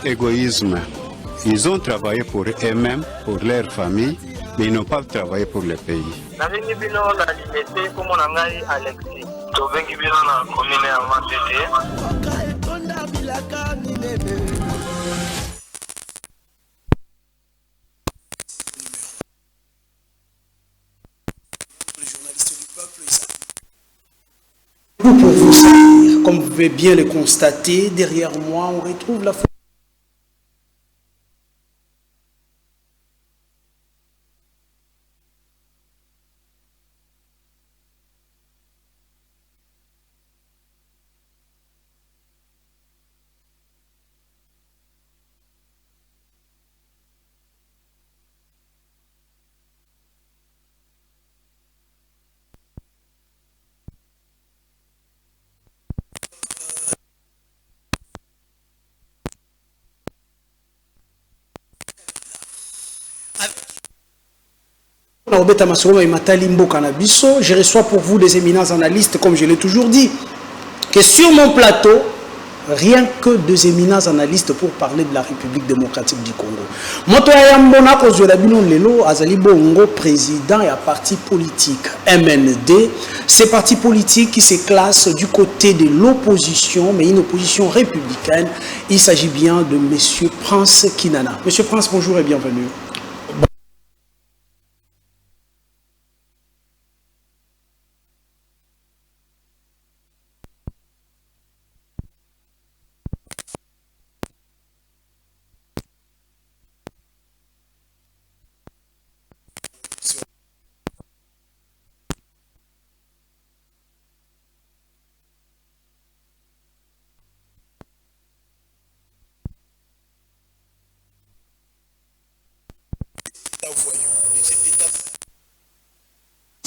Égoïsme. Ils ont travaillé pour eux-mêmes, pour leur famille, mais ils n'ont pas travaillé pour le pays. Pour vous servir, comme vous pouvez bien le constater, derrière moi, on retrouve la je reçois pour vous des éminents analystes, comme je l'ai toujours dit, que sur mon plateau, rien que deux éminents analystes pour parler de la République démocratique du Congo. Moto Ayambona Kozolabino Lelo Azali Bongo, président et à parti politique MND. Ces partis politiques qui se classent du côté de l'opposition, mais une opposition républicaine. Il s'agit bien de M. Prince Kinana. M. Prince, bonjour et bienvenue.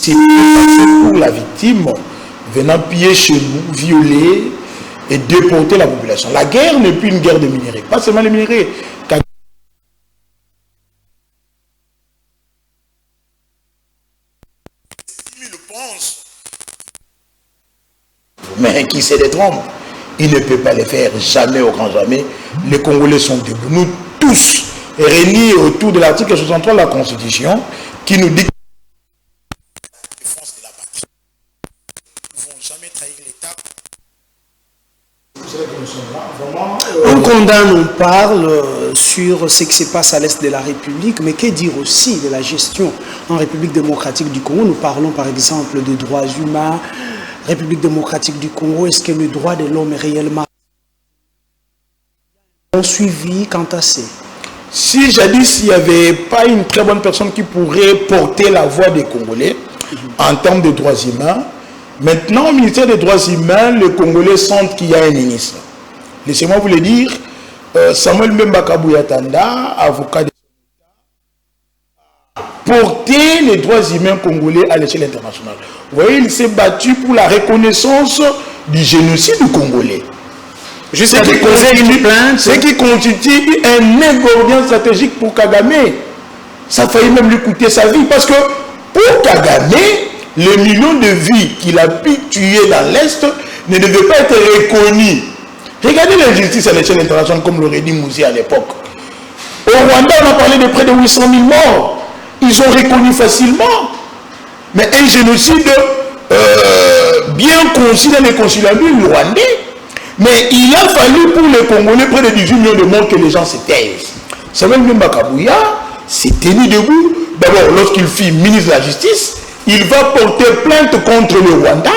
C'est pour la victime venant piller chez nous, violer et déporter la population. La guerre n'est plus une guerre de minerais, pas seulement les minerais. Mais qui se détrompe, il ne peut pas le faire jamais au grand jamais. Les Congolais sont debout. Nous tous réunis autour de l'article 63 de la Constitution qui nous dit On condamne, on parle sur ce qui se passe à l'est de la République, mais que dire aussi de la gestion en République démocratique du Congo? Nous parlons par exemple des droits humains. République démocratique du Congo, est-ce que le droit de l'homme est réellement suivi quant à ça? Si jadis il n'y avait pas une très bonne personne qui pourrait porter la voix des Congolais en termes de droits humains, maintenant au ministère des droits humains, les Congolais sentent qu'il y a un ministre. Laissez-moi vous le dire, Samuel Mbemba Bouyatanda, avocat de porter les droits humains congolais à l'échelle internationale. Vous voyez, il s'est battu pour la reconnaissance du génocide congolais. Jusqu'à déposer une plainte. Ce qui constitue un ingrédient stratégique pour Kagame. Ça a failli même lui coûter sa vie. Parce que pour Kagame, les millions de vies qu'il a pu tuer dans l'Est ne devaient pas être reconnus. Regardez l'injustice à l'échelle internationale, comme l'aurait dit Mouzi à l'époque. Au Rwanda, on a parlé de près de 800 000 morts. Ils ont reconnu facilement. Mais un génocide bien conçu dans les conciliabules rwandais. Mais il a fallu pour les Congolais près de 18 millions de morts que les gens se taisent. Samuel Mbemba s'est tenu debout. D'abord, lorsqu'il fut ministre de la Justice, il va porter plainte contre le Rwanda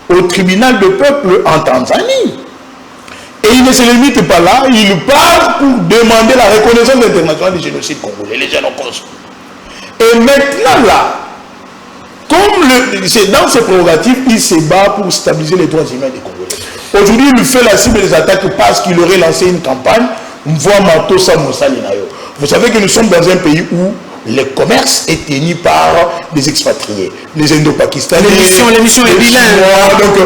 au tribunal de peuple en Tanzanie. Et il ne se limite pas là, il part pour demander la reconnaissance internationale du génocide congolais, les génocides. Et maintenant là, comme c'est dans ses prérogatives, il se bat pour stabiliser les droits humains des Congolais. Aujourd'hui, il fait la cible des attaques parce qu'il aurait lancé une campagne. Vous savez que nous sommes dans un pays où le commerce est tenu par des expatriés. Les Indo-Pakistanais, l'émission est bilingue. Donc,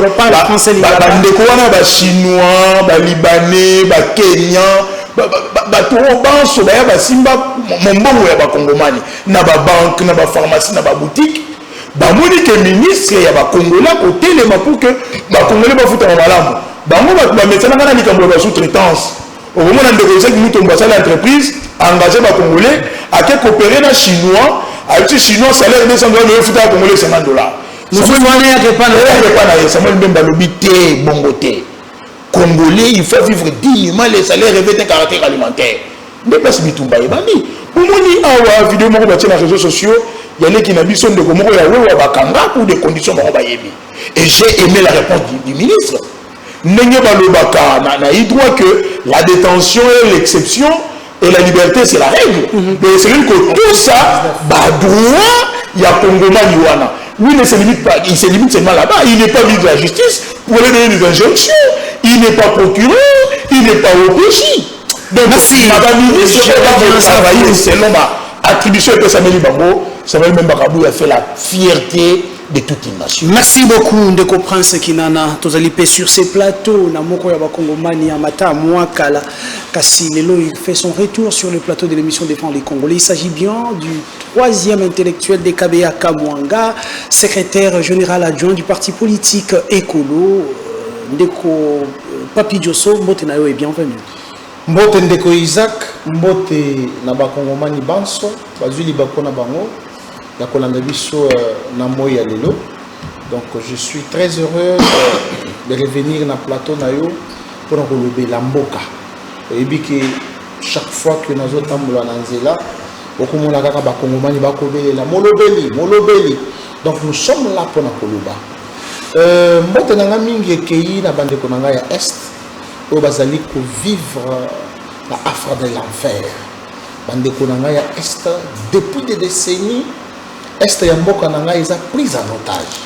les Chinois, les Libanais, les Kenyans, na ba banque, na ba pharmacie, na ba boutique. Ba moni que ministre ya ba Congolais côté les pour que ba Congolais ba futa malamu. bango bametana kana likambo ya sous-traitance okomona ndeko Isaac Mutombo basala entreprise engagé ba congolais ake coopérer na chinois avec chinois salaire $200 le futa congolais $50. Nous faisons rien que pas na Samuel Mbemba lobité bongoté congolais il faut vivre dignement les salaires revêtent un caractère alimentaire nde place bitumba ebandi omoni awa vidéo moko batie na réseaux sociaux yaleki na biso ndeko moko ya wewa bakanga pour des conditions moko bayebi et j'ai aimé la réponse du ministre ndenge balobaka na droit que la détention est l'exception et la liberté c'est la règle mais c'est vrai que tout ça droit il y a Congomani wana lui ne se limite pas il se limite seulement là-bas il n'est pas ministre de la justice pour aller donner des injonctions il n'est pas procureur il n'est pas OPJ donc merci madame ministre va travailler selon ma attribution que Samuel Bango Samuel Mbakabou a fait la fierté de toute une nation. Merci beaucoup Ndeko Prince Kinana tozalipe sur ces plateaux na moko ya bakongomani ya mata mwakala kasi lelo il fait son retour sur le plateau de l'émission Défendre les Congolais. Il s'agit bien du troisième intellectuel des KBA Kamwanga, secrétaire général adjoint du parti politique Ekolo Ndeko Papi Diosso mbote na yo et bienvenue. Mbote Ndeko Isaac mbote na bakongomani banso bazuli bakona bango la Colandabiso na moya lelo. Donc je suis très heureux de revenir dans le plateau nayo pour relever la mboka. Et bien que chaque fois que nous avons la nanzela, beaucoup de gens ba kongomani ba kobelela molobeli. Donc nous sommes là pour na koloba. Mbote na mingi kei na bande konanga ya est o bazali ko vivre la affre de l'enfer. Bande konanga ya est depuis des décennies. Est Yamboka Nanga est prise en otage.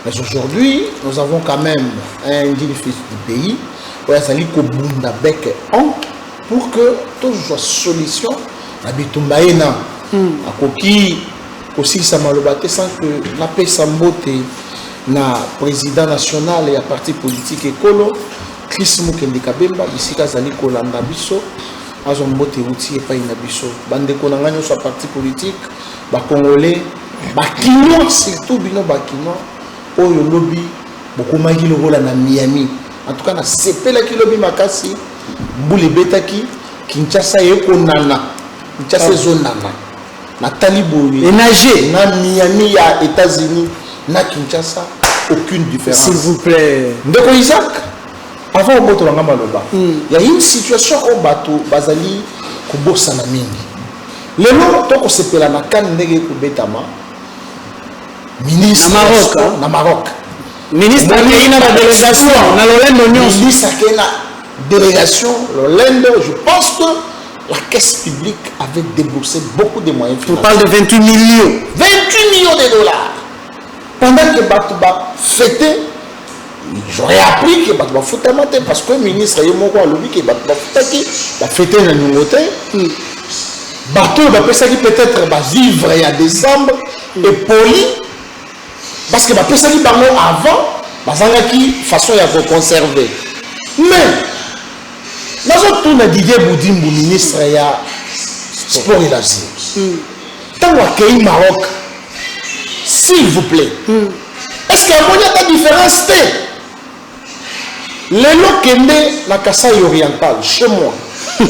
Mais aujourd'hui, nous avons quand même un digne fils du pays, où il y a pour que tout soit solution. Nabitumbaena, à Koki, aussi ça m'a le sans que la paix s'embotte na président national et à parti politique écolo, Chris Mukendi Kabemba, ici Kazali Kolanda Bisso. Azombote outil et pas inabiso bande konangano soit parti politique ba congolais ba kino surtout bino ba kino oyo lobby beaucoup magi le rôle na Miami en tout cas na sepela ki lobby makasi mbule betaki Kinshasa yeko nana Kinshasa zonana na talibo et nager na Miami ya États-Unis na Kinshasa aucune différence s'il vous plaît Ndeko Isaac. Avant au boto langa maloba, il y a une situation au bateau bazali kubosa na mingi. Lelo toko sepela na kan ndege ko betama ministre na Maroc. Ministre na délégation na Lolendo Nyonso. Ministre na délégation Lolendo, je pense que la caisse publique avait déboursé beaucoup de moyens financiers. On parle de 28 millions. 28 millions de dollars. Pendant que Batouba fêtait. J'aurais appris que Batouba Foutamate parce que le ministre Yomoko a lobby que Batouba Foutaki a fêté dans le Nungote. Batouba peut-être va vivre il y a décembre et poli parce que Batouba Bango avant, Bazangaki façon de conserver. Mais dans un Didier Boudimbo, ministre il y a sport et l'Asie. Tant que Maroc, s'il vous plaît, est-ce qu'il y a une différence? Les Lokende, la Kasaï orientale, chez moi. Et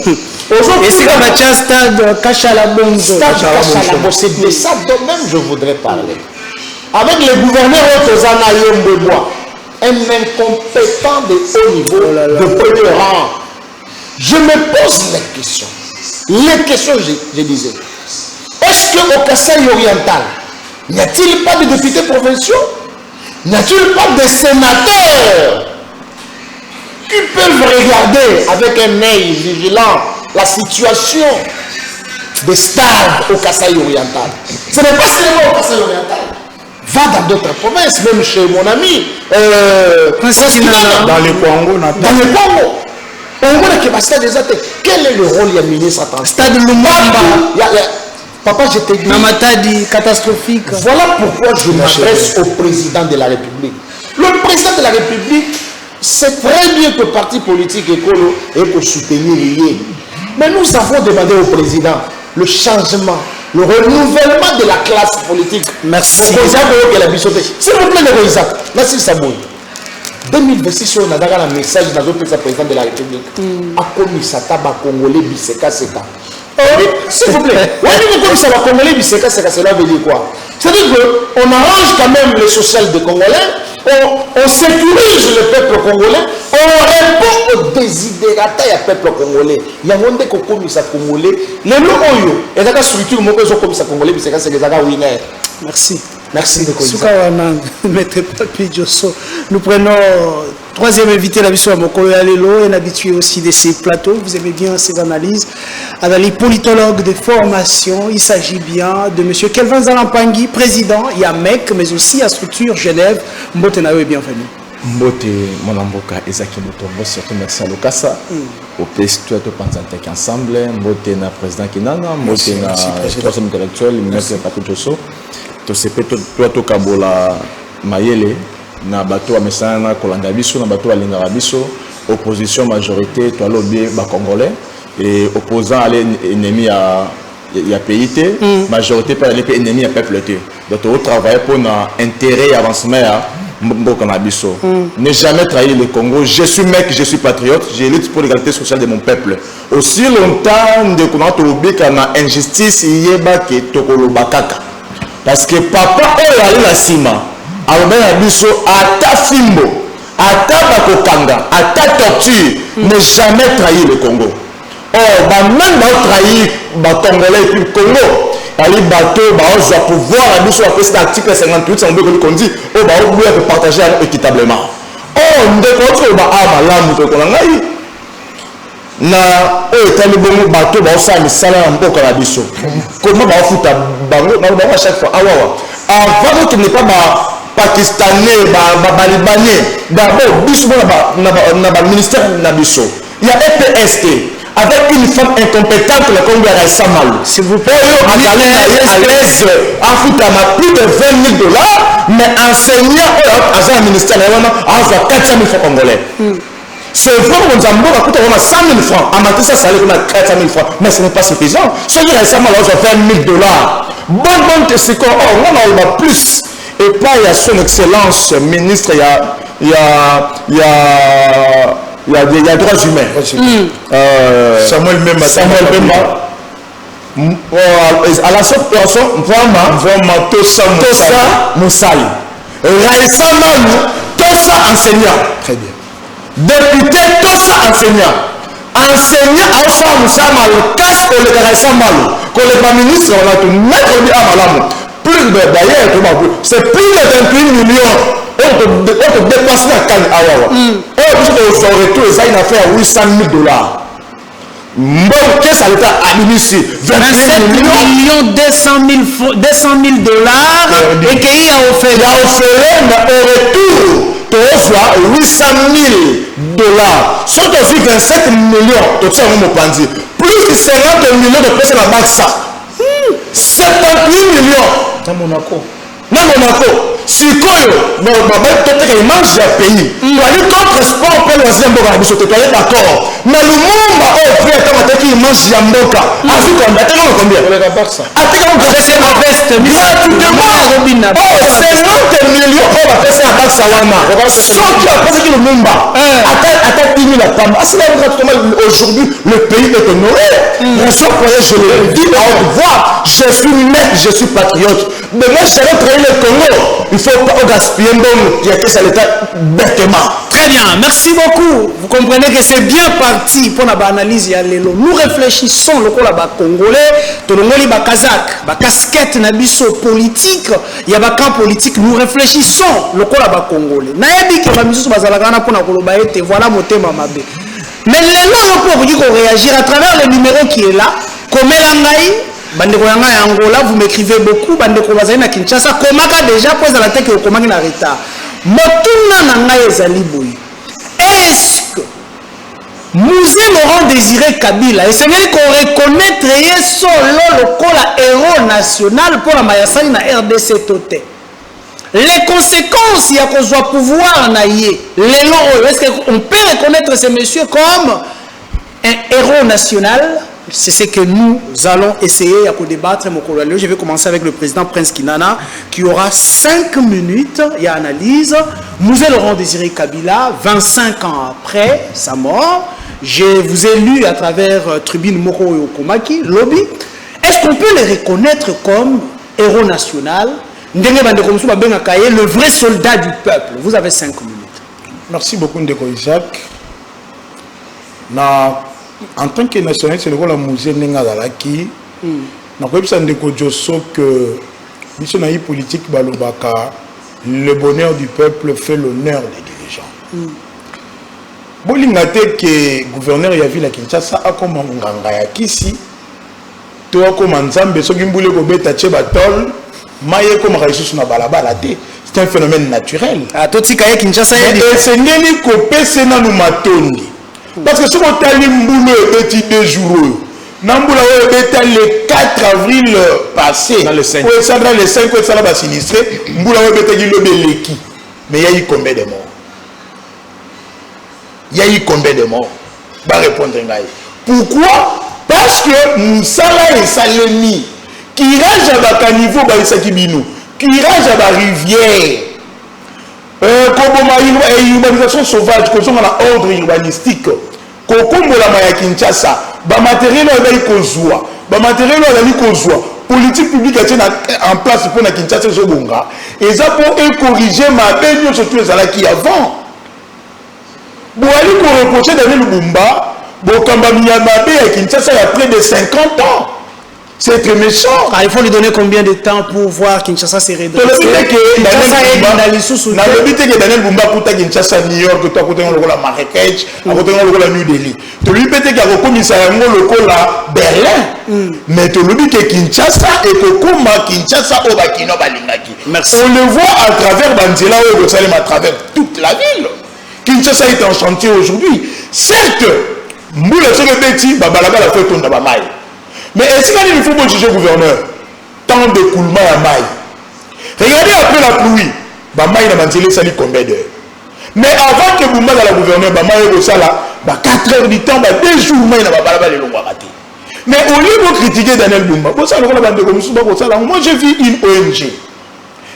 c'est comme un stade Kachalabongo. C'est de ça dont même je voudrais parler. Avec le gouverneur Otozana Yombebois, un incompétent de haut niveau, de premier rang. Je me pose les questions. Les questions, je disais. Est-ce qu'au Kasaï oriental, n'y a-t-il pas de députés provinciaux? N'y a-t-il pas de sénateurs qui peuvent regarder avec un œil vigilant la situation des stades au Kasaï oriental? Ce n'est pas seulement au Kasaï oriental. Va dans d'autres provinces, même chez mon ami. Dans le Congo. Dans le Congo. On voit que stade des athées. Quel est le rôle du ministre à Stade Lumumba. Papa, je te dis. Namatadi catastrophique. Voilà pourquoi je m'adresse au président de la République. Le président de la République sait très bien que le parti politique écolo est pour soutenir l'IE. Mais nous avons demandé au président le changement, le renouvellement de la classe politique. Merci. S'il vous plaît, Isaac. Merci Saboui. 2026 on a un message dans le président de la République a commis ça tabac congolais biseka seka. S'il vous plaît, comme ça va congolais biseka seka, cela veut dire quoi? C'est-à-dire qu'on arrange quand même le social des Congolais, on sécurise le peuple congolais, on répond aux désidérata du peuple congolais. Il y a un monde qui commis ça congolais. Les lois, et la structure, moi, je commis ça congolais biseka seka, c'est winner. Merci. Merci de Maître Papi Diosso. Nous prenons troisième invité, la mission à Mokolo Alelo, un habitué aussi de ces plateaux. Vous aimez bien ces analyses. Adali, politologue de formation. Il s'agit bien de M. Kelvin Zalampangui, président YAMEC, mais aussi à structure Genève. Mbote Nayo est bienvenue. Mbote Monamboka Ezaki Mutombo, surtout merci à Lokasa. Au PS, tout le Panzantec ensemble. Mbote na président Kinana, Mbote na troisième intellectuel, Maître Papi Diosso. Tosepe to kabola mayele na bato wa mesana kolanda biso na bato wa lingara biso opposition majorité to lobby ba congolais et opposant à l'ennemi ya pays majorité par les ennemi ya peuple té donc on travaille pour na intérêt et avancement ya mboka na biso. Ne jamais trahir le Congo. Je suis mec, je suis patriote, je lutte pour l'égalité sociale de mon peuple. Aussi longtemps de konato obika na injustice yeba ke tokoloba kaka. Parce que papa est la cima, ata fimbo, ata bakokanga, ata torture, ne jamais trahir le Congo. Or, même trahir le Congolais et puis le Congo, ali bateau, va pouvoir après l'article 58, c'est un peu qu'on dit, on partager équitablement. Or, nous devons na etali bongo bato ba osala misala ya mboka na biso comment ba futa bango na chaque fois awawa avant que ne pas ba pakistanais ba libanais d'abord biso na ba ministère na biso il y a EPST avec une femme incompétente le Congo ya Samal s'il vous plaît à l'aise à futa ma plus de 20 000 $, mais enseignant à un ministère là on a 400 000 francs congolais. C'est vrai qu'on a coûté 100 000 francs. À matin, ça allait comme 400 000 francs. Mais ce n'est pas suffisant. Ce qui est récemment, on a fait 20 000 $. Bon, c'est qu'on a plus. Et pas, il y a son excellence, ministre, il y a droits humains. Samuel Bemba. À la sorte personne, vraiment, Tosa Moussali. Raïssa Malou, Tosa enseignant. Très bien. Député, tout ça enseignant. Enseignant à femme, ça mal, casse pour le carré, ça mal. Quand le ministre, on a tout mettre à malam. Plus d'ailleurs, c'est plus de 28 millions. On peut dépasser la canne à Wawa. Et on peut retour, ça, il a fait 800 000 $. Bon, qu'est-ce que ça a administré 27 millions 200 000 $. Et qu'il a offert. Il a offert, mais au retour. 800 000 $. Sauf aussi 27 millions, plus de 50 millions de personnes à Maxa. 78 millions. Dans Monaco. Dans Monaco. Si il mange à pays. Il y a eu contre sport pour les Zimboka. Vous êtes d'accord. Mais le monde a offert qu'il mange à Mboka. A vu combien? Combien? C'est ma veste. Gratuitement. 50 millions. On va faire ça à Baksawana. Sauf qu'il y a presque le monde. Attends, 10 000 à Pamba. Aujourd'hui, le pays est honoré. Je le dis à haute voix. Je suis mec, je suis patriote. Mais moi, je savais trahir le Congo. Il ne faut pas gaspiller un bon qui a que ça l'État bêtement. Très bien, merci beaucoup. Vous comprenez que c'est bien parti pour l'analyse. Nous réfléchissons le Congolais, tout le monde est kazakh, casquette nabiso politique, il y a un camp politique. Nous réfléchissons le Congolais. Naebi que la mission bazalagana pour la voilà mon thème mabé. Mais les gens pour réagir à travers le numéro qui est là, comme l'angaï. Bandeko yanga ya Angola, vous m'écrivez beaucoup. Bandeko bazali na Kinshasa, komaka déjà pose à la tête que vous komaki na retard. Motuna nanga ezali boyi. Est-ce que Mouzé Laurent Désiré Kabila, et c'est bien qu'on reconnaître solo le kola héros national pour la Mayasani na RDC Toté. Les conséquences, il y a qu'on soit pouvoir na yé. Est-ce qu'on peut reconnaître ces messieurs comme un héros national? c'est ce que nous allons essayer à débattre. Je vais commencer avec le président Prince Kinana qui aura 5 minutes et analyse. Mouze Laurent Désiré Kabila, 25 ans après sa mort. Je vous ai lu à travers Tribune Moko et Okomaki, Lobby. Est-ce qu'on peut les reconnaître comme héros national? Le vrai soldat du peuple. Vous avez 5 minutes. Merci beaucoup, Ndeko Isaac. En tant que nationaliste, c'est le rôle de Mouzé Nengadalaki. Nous avons que la politique Balobaka, le bonheur du peuple fait l'honneur des dirigeants. Bolingate que gouverneur ya ville Kinshasa a comme nganga ya kisi to comme nzambe so gimbule ko beta che batol maye comme raïsus na balabala te. C'est un phénomène naturel. Ah totika ya Kinshasa ya et c'est ngeli ko pese na nu matondi. Parce que si on t'a mboulé petit 2 jours, Namboula était le 4 avril passé. Dans le 5. Oui, ça dans le 5, ça va sinistré. Mboula était le Beleki. Mais il y a eu combien de morts? Il y a eu combien de morts? Va répondre. Pourquoi? Parce que Moussala et Salemi, qui rage à Bakanivo, Baïsakibino, qui rage à la rivière. Comme urbanisation sauvage, comme on ordre urbanistique, comme la Kinshasa, le matériel est kozwa, le matériel est kozwa, politique publique est en place pour la Kinshasa et ça pour corriger ma belle surtout les alaki avant. Bon, aller pour reprocher Daniel Lumumba, bon, quand à Kinshasa il y a près de 50 ans. C'est très méchant. Ah, il faut lui donner combien de temps pour voir Kinshasa se redresser? Daniel Bumba kuta Kinshasa New York, toi kuta ngolo la Marrakech, kuta ngolo la New Delhi. To lui pété ka komisa ngolo la Berlin. Mais to lui que Kinshasa et que kuma Kinshasa au bakino balingaki. Merci. On le voit à travers Banzela ou Jerusalem à travers toute la ville. Kinshasa est en chantier aujourd'hui. Certes, Mboula Sokebeti babalaba la fait ton dabamai. Mais est-ce qu'il faut juger le gouverneur? Tant d'écoulement à maille. Regardez après la pluie. Bamaï n'a pas sali combien d'heures. Mais avant que Boumba dans la gouverneur, Bamaï au sala, 4 heures du temps, 2 jours, il n'a pas les longs ratés. Mais au lieu de critiquer Daniel Boumba, moi j'ai vu une ONG.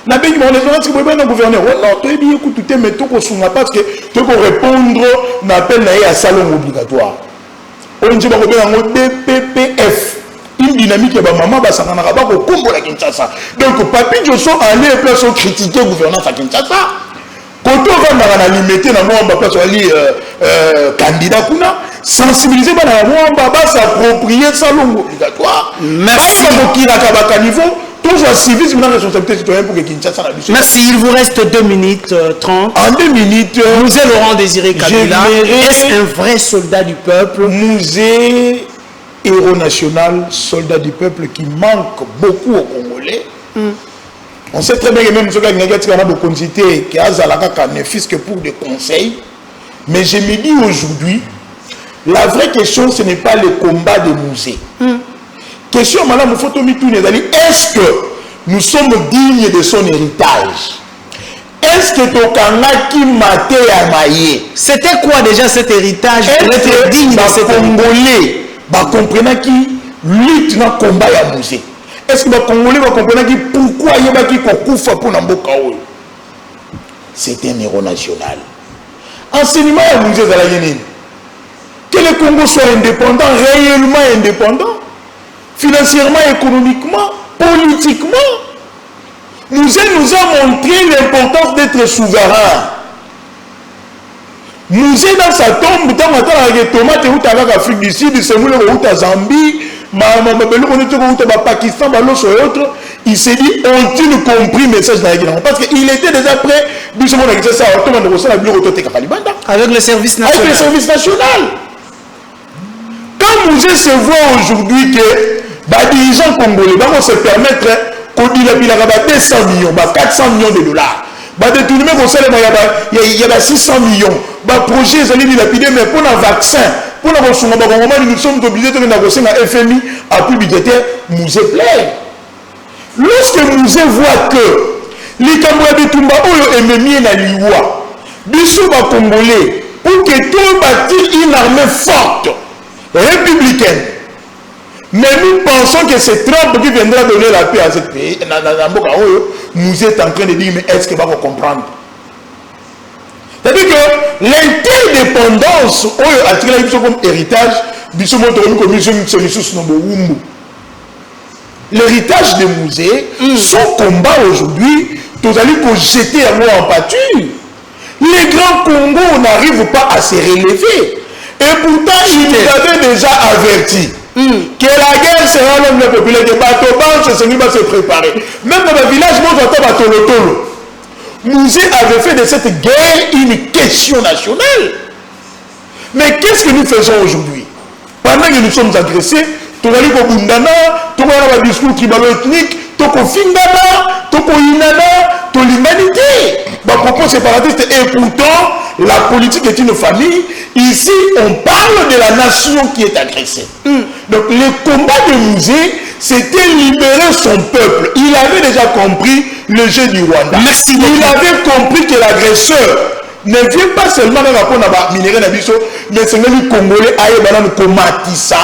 Na ben mon les gens qui gouverneur non tu es bien écouter mais tout parce que tu peux répondre n'appel à salon obligatoire. ONG ba ko BPPF. Une dynamique qui est maman basana na ba ko kombo la Kinshasa. Donc Papi Josso allait place critiquer gouvernance à Kinshasa. Quand on va na limiter na moi ba place ali candidat kuna sensibiliser ba na moi ba s'approprier salon obligatoire. Merci beaucoup la kabaka niveau toujours civisme na responsabilité citoyenne pour que Kinshasa na biso. Merci, il vous reste 2 minutes 30. En 2 minutes Mouzé Laurent Désiré Kabila est un vrai soldat du peuple. Mouzé héros national, soldat du peuple qui manque beaucoup aux Congolais. On sait très bien que même ceux qui ont de quantité, qui ne fils que pour des conseils. Mais je me dis aujourd'hui, la vraie question, ce n'est pas le combat de Mouzé. Question, madame, est-ce que nous sommes dignes de son héritage? Est-ce que Tokanga qui maté à Maïe? C'était quoi déjà cet héritage pour être digne de cet Congolais? Comprenant qui lutte dans le combat à Mouzé. Est-ce que les Congolais comprennent pourquoi il y a qui koufa pour Namboka? C'est un héros national. Enseignement à Mouzé de la Guinée. Que le Congo soit indépendant, réellement indépendant, financièrement, économiquement, politiquement. Mouzé nous a montré l'importance d'être souverain. Mouzé dans sa tombe, dans la tomate ou à l'Afrique du Sud, c'est où à Zambie, Pakistan, il s'est dit, ont-ils compris le message de la Guinée? Parce qu'il était déjà prêt, avec le service national. Avec le service national. Quand Mouzé se voit aujourd'hui que les dirigeants congolais vont se permettre qu'on dit 200 millions, 400 millions de dollars. Il y a 600 millions. Projet, mais pour un vaccin, pour nous sommes obligés de négocier un FMI à plus budgétaire. Mouzé plaît. Lorsque Mouzé voit que les Cambodgiens de Tumba ont émis la Liwa, Bissou va Congolais, pour que tout bâtir une armée forte, républicaine, Mais nous pensons que c'est Trump qui viendra donner la paix à ce pays. Musée est en train de dire, mais est-ce qu'il va comprendre? C'est-à-dire que l'interdépendance, comme héritage, l'héritage des musées, son combat aujourd'hui, tous allez pour jeter un mot en pâture. Les grands Congo n'arrivent pas à se relever. Et pourtant, ils nous avaient déjà averti que la guerre sera l'homme de la population. Que Bateau Banche, c'est lui va se préparer. Même dans le village, moi, j'entends Bateau Tolo. Musée avait fait de cette guerre une question nationale. Mais qu'est-ce que nous faisons aujourd'hui? Pendant que nous sommes agressés, tout le monde Bundana, tout le monde a un discours qui est ethnique, tout le monde Fingana, tout le monde Inana, tout l'humanité. Bah, propos séparatistes. Et pourtant, la politique est une famille. Ici, on parle de la nation qui est agressée. Donc, le combat de Musée, c'était libérer son peuple. Il avait déjà compris le jeu du Rwanda. Merci Il avait compris que l'agresseur ne vient pas seulement dans la peau de minerai Nabiso, mais c'est même les Congolais aïe banane komatissa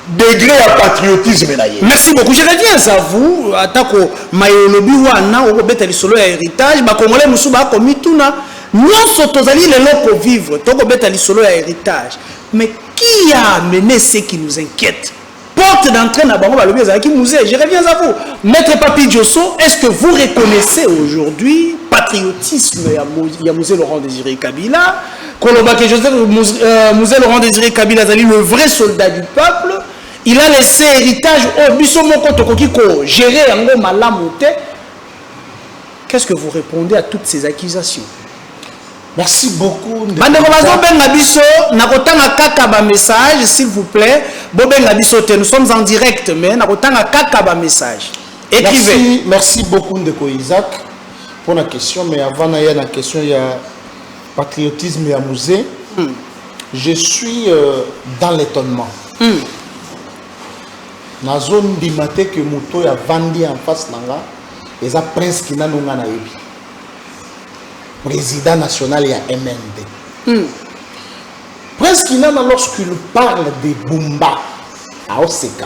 degré à patriotisme. Merci beaucoup. Je reviens à vous. Atako mayolobi wana okobeta lisolo ya héritage. Ba Congolais musu ba komituna. Nyonso tozali lelo ko vivre. Tokobeta lisolo ya héritage. Mais qui a amené ce qui nous inquiète? Porte d'entrée na bango balobi ezalaki musée. Je reviens à vous. Maître Papi Diosso, est-ce que vous reconnaissez aujourd'hui patriotisme ya musée Laurent Désiré Kabila? Koloba que Joseph musée Laurent Désiré Kabila est le vrai soldat du peuple. Il a laissé héritage au biso moko tokoki ko gérer yango malamu te. Qu'est-ce que vous répondez à toutes ces accusations? Merci beaucoup. Bandeko bazo benga biso nakotanga kaka ba message s'il vous plaît. Bo benga biso te, nous sommes en direct mais nakotanga kaka ba message. Écrivez. Merci beaucoup Ndeko Isaac pour la question, mais avant il y a la question il y a patriotisme et à musée. Je suis dans l'étonnement. Na zone du matin que moto ya vandi en face nanga et ça prince qui n'a nunga na yebi président national ya MND. Prince qui n'a lorsqu'il parle de Bumba à Oseka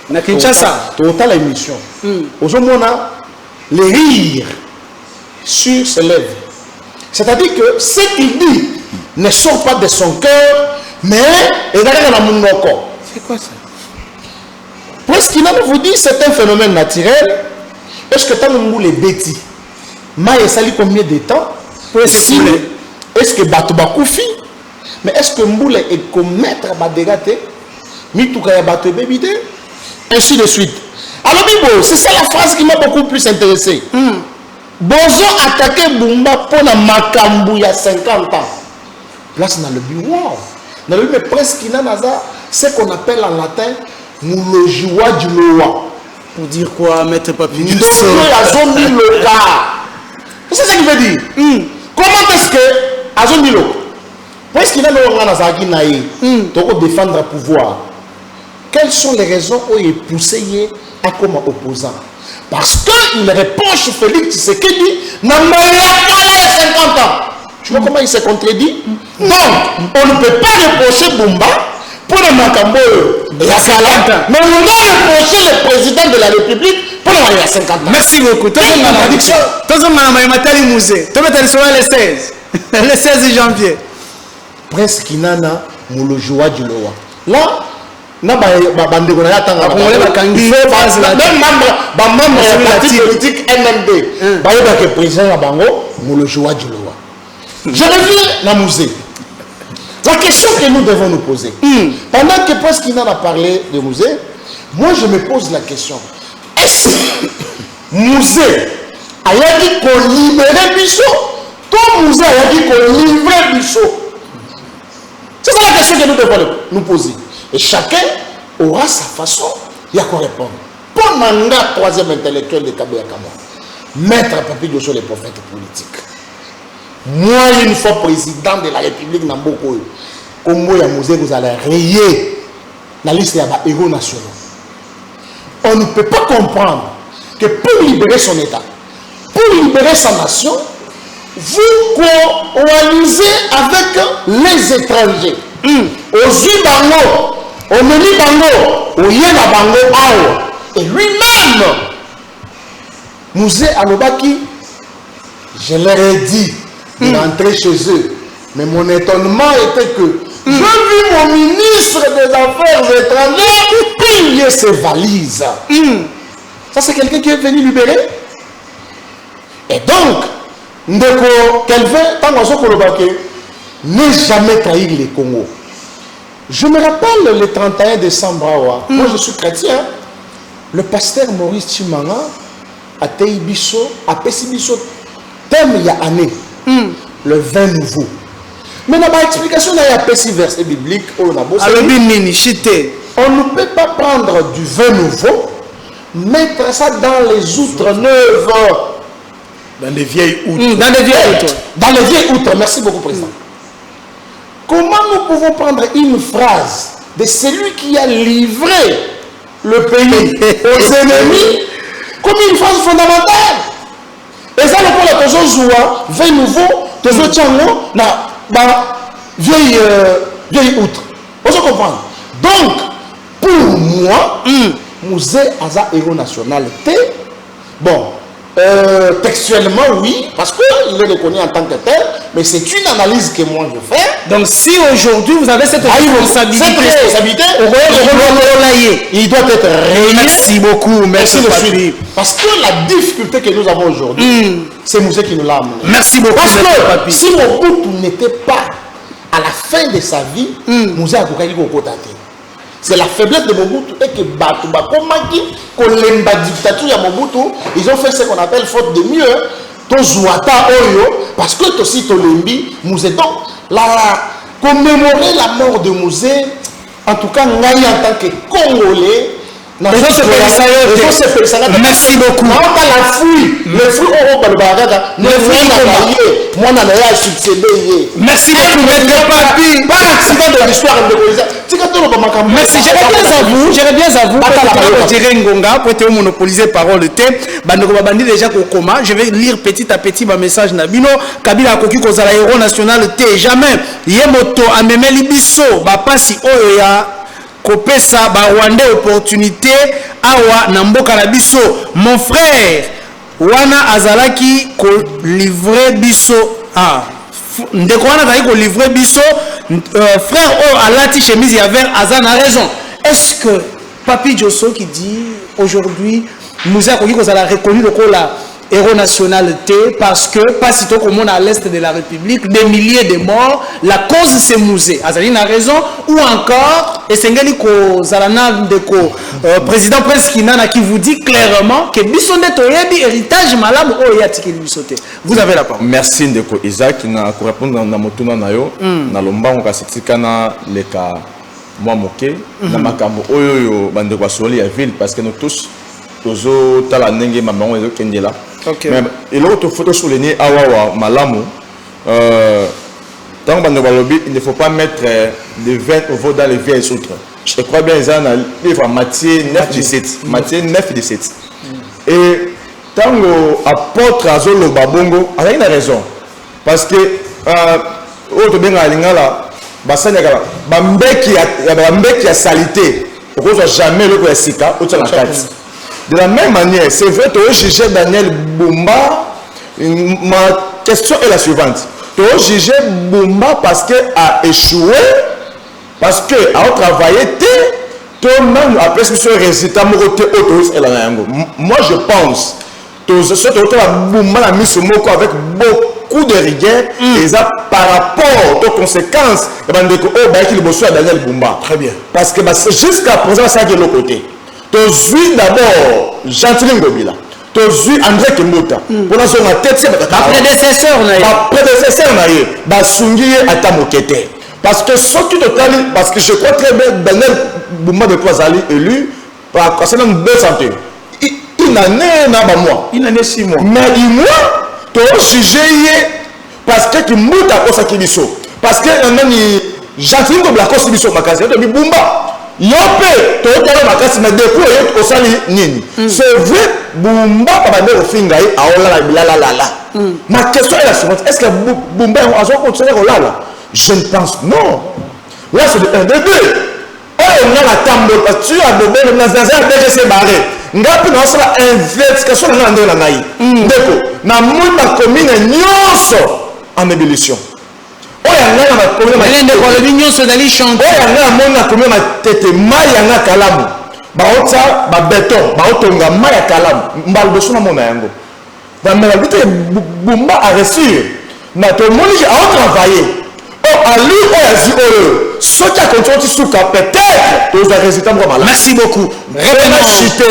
Na Kinshasa total émission. Aujourd'hui on a les rires sur ses lèvres. C'est-à-dire que ce qu'il dit ne sort pas de son cœur, mais il est dans mon corps. C'est quoi ça? Parce qu'il vous dit c'est un phénomène naturel. Est-ce que tu as les bêtis? Mais ça lui combien de temps? Est-ce que Batouba Koufi? Mais est-ce que Mboule est commettre Badegate? Mitouka Batou Bébité? Ainsi de suite. Alors, Bibo, c'est ça la phrase qui m'a beaucoup plus intéressé. Bozo attaqué Bumba pour la Makambu il y a 50 ans. Place dans le bureau. Dans le bureau, presque il y a ce qu'on appelle en latin Moulojoua du Loa. Pour dire quoi, Maître Papi Diosso? C'est ça qu'il veut dire. Comment est-ce que Azomilo, parce qu'il a le défendre le pouvoir, quelles sont les raisons où il est poussé à comme opposant? Parce qu'il reproche Félix Tshisekedi n'a pas 50 ans. Tu vois comment il se contredit? Donc, on ne peut pas reprocher Bumba pour le Makambo et la Salade, mais on doit reprocher le président de la République pour le 50 ans. Merci beaucoup. Tout le monde musée. Tout le monde le 16. Le 16 janvier. Prince Kinana Moulojoua du Loa. Là, na bande ko na tanga Congolais bakangi phase la même membre de la parti politique MND ba yoba que président bango Moulojoua du Loa. Je reviens dans le musée. La question que nous devons nous poser, pendant que Prince Kinana a parlé de musée, moi je me pose la question, est-ce que musée a dit qu'on libérait Bisso? Tout musée a dit qu'on livrait Bisso? C'est ça la question que nous devons nous poser. Et chacun aura sa façon de répondre. Pour Manga, troisième intellectuel de Kabila Kama, Maître Papi Diosso, les prophètes politiques. Moi, une fois président de la République Namboko, comme moi, vous allez rayer la liste des héros nationaux. On ne peut pas comprendre que pour libérer son État, pour libérer sa nation, vous coalisez avec les étrangers. Aux Bango, au Meni Bango, oyena bango awa. Et lui-même, Mouzé Alobaki, je leur ai dit d'entrer chez eux. Mais mon étonnement était que je vis mon ministre des Affaires étrangères plier ses valises. Ça, c'est quelqu'un qui est venu libérer. Et donc, Ndeko Kelvin, Tangozo Kolobake, n'est jamais trahir les Congo. Je me rappelle le 31 décembre, moi je suis chrétien, le pasteur Maurice Chimanga a Teibiso, a Pessibiso, thème il y a année, le vin nouveau. Mais dans ma explication, il y a Pessi verset biblique, on ne peut pas prendre du vin nouveau, mettre ça dans les outres neuves. Dans les vieilles outres. Dans les vieilles outres, merci beaucoup, Président. Comment nous pouvons prendre une phrase de celui qui a livré le pays aux ennemis comme une phrase fondamentale? Et ça, le point de Joshua, vin nouveau, de Tchango, vieille outre. Vous comprenez? Donc, pour moi, Mouzé Aza héros national était bon. Textuellement, oui, parce qu'il est reconnu en tant que tel, mais c'est une analyse que moi je fais. Donc, si aujourd'hui vous avez cette responsabilité, il doit être rayé. Merci beaucoup, merci Papi. Parce que la difficulté que nous avons aujourd'hui, c'est Mouzé qui nous l'a amené. Merci beaucoup, parce que Papi. Si Mobutu n'était pas à la fin de sa vie, Mouzé a Kokaki Kokotate. C'est la faiblesse de Mobutu et que Batou Bakomaki, Kolemba dictature à Mobutu, ils ont fait ce qu'on appelle faute de mieux, ton Zouata Oyo, parce que aussi Tolembi, Mouzé. Donc, commémorer la mort de Mouzé, en tout cas, Ngaï en tant que Congolais, merci beaucoup. La fouille, le fruit au Balbaraga, le fruit moi on a succédé. Merci beaucoup, Maître Papi. Pas l'accident de l'histoire de Moïse. Merci, j'irai bien à vous. Pour être monopolisé parole de thé. Déjà je vais lire petit à petit ma message Nabino. Kabila Koki Kozala héros national T. Jamais. Yemoto Amemeli Bisso. Bapasi Oya. Kopesa ba Rwanda opportunité awa na mboka na biso. Mon frère wana azalaki ko livrer biso ndeko wana azalaki ko livrer biso frère o alati chemise ya vert azana raison. Est-ce que Papi Josso qui dit aujourd'hui nous avons reconnu le rôle héros nationalité parce que pas si tôt comme on à l'est de la République des milliers de morts, la cause c'est Mouzé. Azalina a raison ou encore et Sengeli ko Zalana de ko président Prince Kinana qui vous dit clairement que Bissonde Toyebi héritage malam o yatiki bisoté. Vous avez la parole. Merci ndeko Isaac na ko répondre na motuna na yo na lomba on ka setikana leka moi moké na makambo oyo bande kwa soli ya ville parce que nous tous tozo tala ndenge mamango ezo kendela. Okay. Mais il y a autre photo sur le nez awawa malamu tant il ne faut pas mettre des vins au dans les vieilles outres. Je crois bien ils ont livre Matthieu 9:17 Matthieu 9:17 et tant apôtre azolo babongo a une raison parce que autre bien alingala basanya kala bambeki ya salité pour que jamais le sika au la carte. De la même manière, c'est vrai, tu as jugé Daniel Bumba. Ma question est la suivante. Tu as jugé Bumba parce qu'il a échoué, parce qu'il a travaillé, tu as même après ce résultat, moi je pense que ce que tu as Bumba a mis ce mot avec beaucoup de rigueur, et ça par rapport aux conséquences, Daniel Bumba. Très bien. Parce que jusqu'à présent, ça de l'autre côté. Tu as d'abord Gentilin Gobila, tu as André Kimbuta, pour la zone à tête, c'est ma prédécesseur, Basungi Atamokete. Parce que ce qui total, parce que je crois très bien Daniel Boumba de Kwazali élu par concernant une bonne santé. Une année, une année 6 mois. Mais dis-moi, tu as jugé parce que Kimbuta a posé Kibiso. Parce que Gentilin Gobila a posé Kibiso, ma case, tu as Boumba. Yopé, tu as makasi na depuis au sali nini. C'est vrai, Bumba pas de fingaï à la. Ma question est la suivante, est-ce que Bumba a continué au lala? Je ne pense non. Là c'est le 1 de 2. on a la tambour parce que tu as bobé dans un DGC barré ngapi na sala investigation na ndela ngai ndeko na munda commune nyonso en ébullition oya ngana na commune ma ndeko le nyonso dali chanter oya ngana mona commune ma tete mai yanga kalamu baota ba béton baotonga mai ya kalamu mbalo beso na mona yango ba mela bité bumba à réussir na to moni a travailler Ali ce qui a continué sous peut-être aux résultats malades. Merci beaucoup. Chité.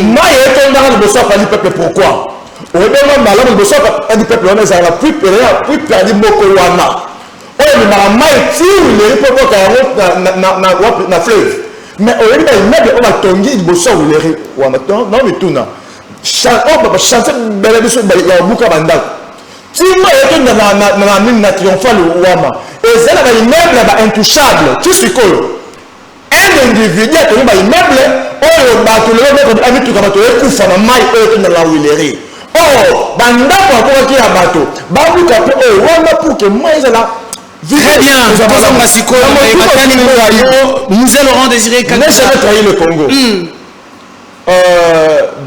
Moi, il est dans le besoin du peuple. Pourquoi? On est même malade le besoin du peuple. On est à la plus perdu Mokowana. On est dans la maille le peuple na fleuve. Mais on est dans le meuble, on a tongi le besoin ou les non mais tout na. Chanter belle besoin il y a beaucoup d'andal. Si moi je suis dans la mine triomphale ou Wama, et c'est là immeuble intouchable, tu sais quoi? Un individu qui est dans l'immeuble, on va tout le monde avec tout comme tu es couffé dans maille dans la huilerie. Oh, banda pour qui a bateau, babu kapo oh Wama pour que moi je là. Très bien. Musée Laurent Désiré Kabila. N'est-ce pas trahi le Congo?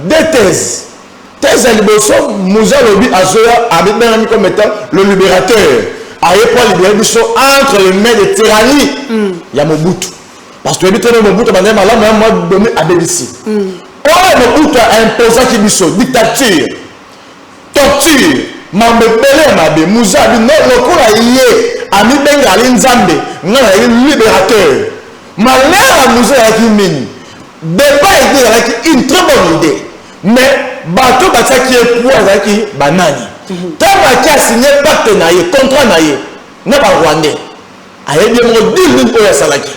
Des thèses. Thèse à Liboso, Moussa Lobi Azoya a mis comme étant le libérateur. A pas libéré entre les mains de tyrannie. Il y a Mobutu. Parce que Mobutu, Mobutu, moi donné à BBC. Oh, Mobutu a imposé qui biso, dictature, torture, Mambele Mabe, Moussa, non, le cours a yé, a mis Bengali Nzambe, non, libérateur. Malheur à Moussa Yakimini. Débat est une très bonne idée. Mais bateau qui est pour qui banani tant qui a signé pacte naie contrat naie na ba rwandais aye bien mo deal ni ko ya salaki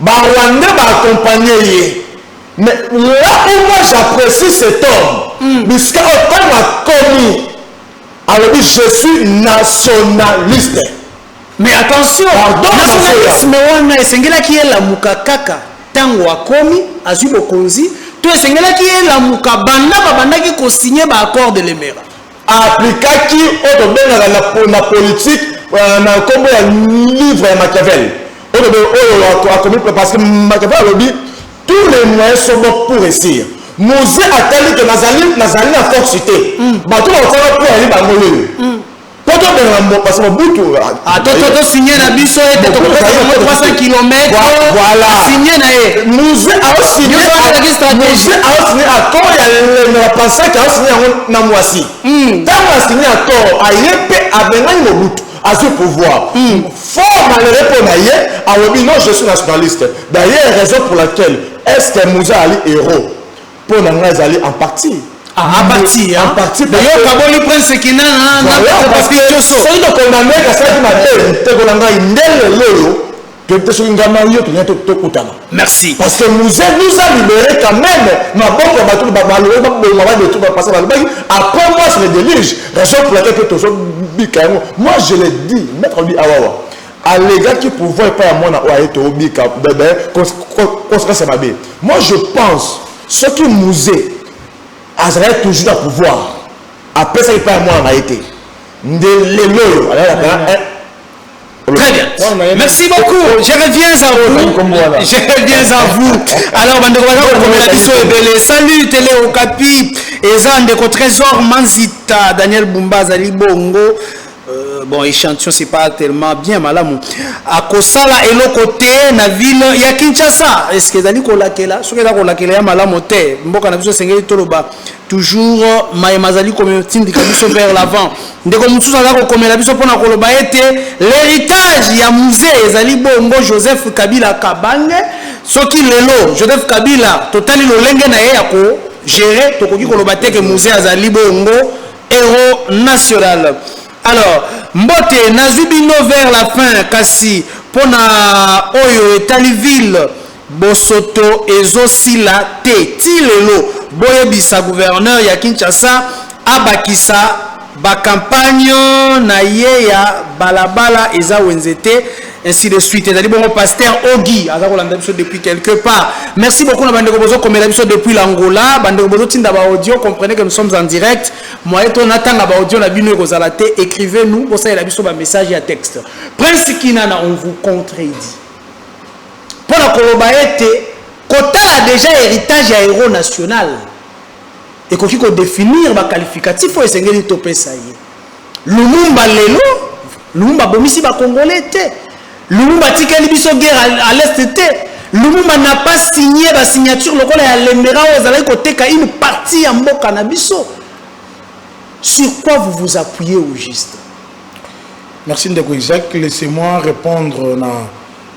ba rwandais ba accompagner mais là où moi j'apprécie cet homme puisque autant m'a commis alors je suis nationaliste mais attention nationalisme wana esengela qui est la mukakaka tango akomi azui bokonzi to esengela qui est la mukabanda babandaki ko signer ba accord de l'Emera appliquaki auto benga la politique na kombo ya livre ya Machiavel auto a commis parce que Machiavel a dit tous les moyens sont bons pour réussir Mosé a tellement que Nazali a force cité bato ba fera pour aller bangolo poto de rambo parce que Mobutu toto signer na biso et to 300 km voilà signer na e Mosé a signé accord ya le pensé que a signé na mwasi tant a signé accord a yepé a benga Mobutu à ce pouvoir fort malheureux pour naie a dit non je suis nationaliste d'ailleurs raison pour laquelle est-ce que Moussa Ali héros pour nanga ali en partie en partie d'ailleurs kaboli prince kina na papi toso c'est donc on a mis ça qui m'a dit te kolanga indele lolo que te so ngama yo to kutana merci parce que nous a libéré quand même ma banque va tout ba malheureux ba de tout va passer après moi c'est le déluge raison pour laquelle que toso bikamo moi je l'ai dit maître lui awawa à l'égard qui pouvoir pas à moi na oaito bika bébé conséquence ma bé moi je pense ce qui musée Azraël toujours à pouvoir après ça il pas à moi en été très bien merci beaucoup je reviens à vous alors salut Télé Okapi et ça ndeko Trésor Manzita Daniel Bumba Zali Bongo bon échantillon c'est pas tellement bien malamu akosala eloko te na ville ya Kinshasa est-ce que dali kolakela soki da kolakela ya malamu te mboka na biso sengeli toloba toujours mazali comme tindika biso vers l'avant ndeko mutsusa za ko komela biso pona koloba ete l'héritage ya musée ezali bongo Joseph Kabila Kabange soki lelo Joseph Kabila totali lolenge na ye ya ko gérer tokoki koloba te ke musée azali bongo héros national. Alors, Mbote, Nazubino vers la fin, Kassi, Pona Oyo et Taliville, Bosoto, Ezosila, Te, Tilelo, Boyebisa, gouverneur, Yakinchasa, Abakisa, Bakampagne, Nayeya, Balabala, Eza Wenzete, ainsi de suite. Et bon pasteur Ogi, depuis quelque part. Merci beaucoup, Bandeko Bozo, comme la depuis l'Angola. Bandeko Bozo, Tinda audio, comprenez que nous sommes en direct. Moi, et on attend la audio, la bino Rosalate, écrivez-nous, pour ça, il a un message et un texte. Prince Kinana, on vous contredit. pour la Kolobaete, quand a déjà héritage à héros national, et qu'on faut définir ma qualificatif, faut essayer de topper ça. Lumumba lelo, Lumumba bomisi ba Congolais te, Lumumba tikali biso guerre à l'est te, Lumumba n'a pas signé la signature local à l'Emera aux allez côté une partie en mboka na biso. Sur quoi vous vous appuyez au juste? Merci Ndeko Isaac. Laissez-moi répondre à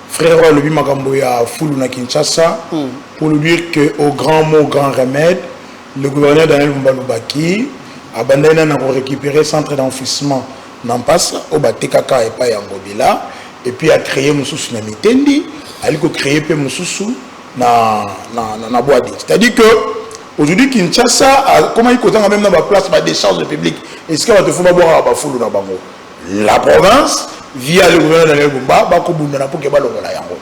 frère Lobi Makamboya Foulou na Kinshasa pour lui dire qu'au grand mot, grand remède, le gouverneur Daniel Mbalubaki a abandonné à récupérer le centre d'enfouissement Nampasa, au Batekaka et pas Yangobila, et puis a créé Moussous na Mitendi, a créé Moussous na Boadi. C'est-à-dire que aujourd'hui, Kinshasa, comment il y a même dans la place de décharge publique, est-ce qu'il va te faire boire à Foulou na Bango? La province, via le gouverneur Daniel Bumba, va kobunda pour que ba longola yango.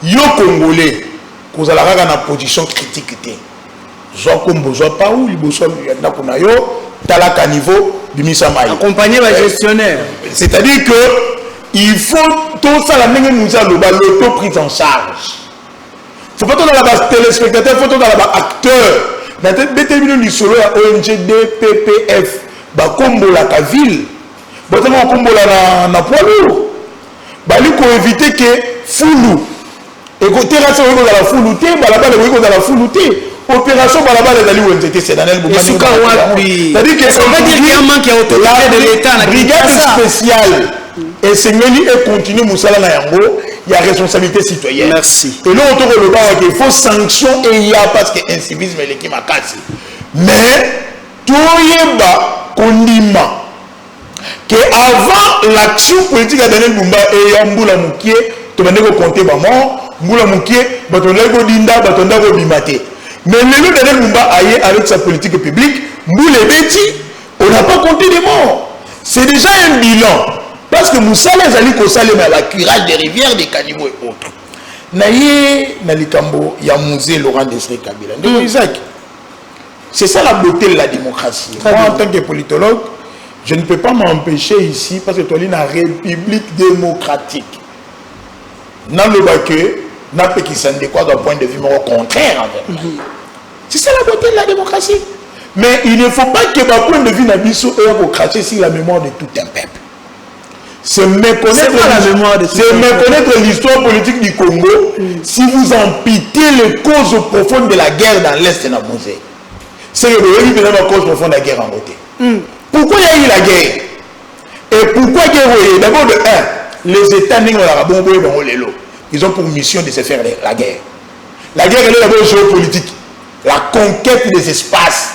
Yo Congolais, vous allez avoir une position critique. Zo kombo zo pa ou liboso yanda kuna yo talaka niveau du misamaï. Accompagner le gestionnaire. C'est-à-dire que il faut tout ça la même nous a l'auto prise en charge. Faut pas tout dans la téléspectateur, faut tout dans la acteur. Dans cette détermination du solo à ONG DPPF, ba kombo la ka ville. Ba tellement kombo la na poids lourd. Ba lui ko éviter que foulou. Et côté race on dans la foulouté, ba là-bas on dans la foulouté. Opération Balaba les alliés ONG c'est Daniel Boumba. C'est-à-dire que ça veut dire qu'il y a un manque de l'État. La brigade spéciale et Seigneli et continue Moussala Nayango, il y a responsabilité citoyenne. Merci. Et là on trouve le bas qu'il faut sanction et il y a parce que incivisme est l'équipe à casse. Mais tout yeba kondima que avant l'action politique à Daniel Boumba et Yamboula Moukié, tu vas nous compter mort, Mboula Moukié, Batondako Dinda, Batondako Bimate. Mais le Daniel Boumba aille avec sa politique publique, Mboulé Betty, on n'a pas compté des morts. C'est déjà un bilan. Parce que Moussa les alliés qu'on salé mais la curage des rivières, des caniveaux et autres. Naïe, Nalikambo, Yamouze, Laurent Desré Kabila. Donc Isaac, c'est ça la beauté de la démocratie. Moi, en tant que politologue, je ne peux pas m'empêcher ici, parce que tu es une république démocratique. Dans le baquet, n'a pas qui s'en décoise d'un point de vue au contraire. C'est ça la beauté de la démocratie. Mais il ne faut pas que ma point de vue n'abisse au cracher sur la mémoire de tout un peuple. C'est méconnaître l'histoire politique du Congo si vous empitez les causes profondes de la guerre dans l'Est de la Mosée. C'est la cause profonde de la guerre en côté. Pourquoi il y a eu la guerre? Et pourquoi il y a eu? D'abord, de un, les États ils ont pour mission de se faire la guerre. La guerre, elle est d'abord géopolitique. La conquête des espaces.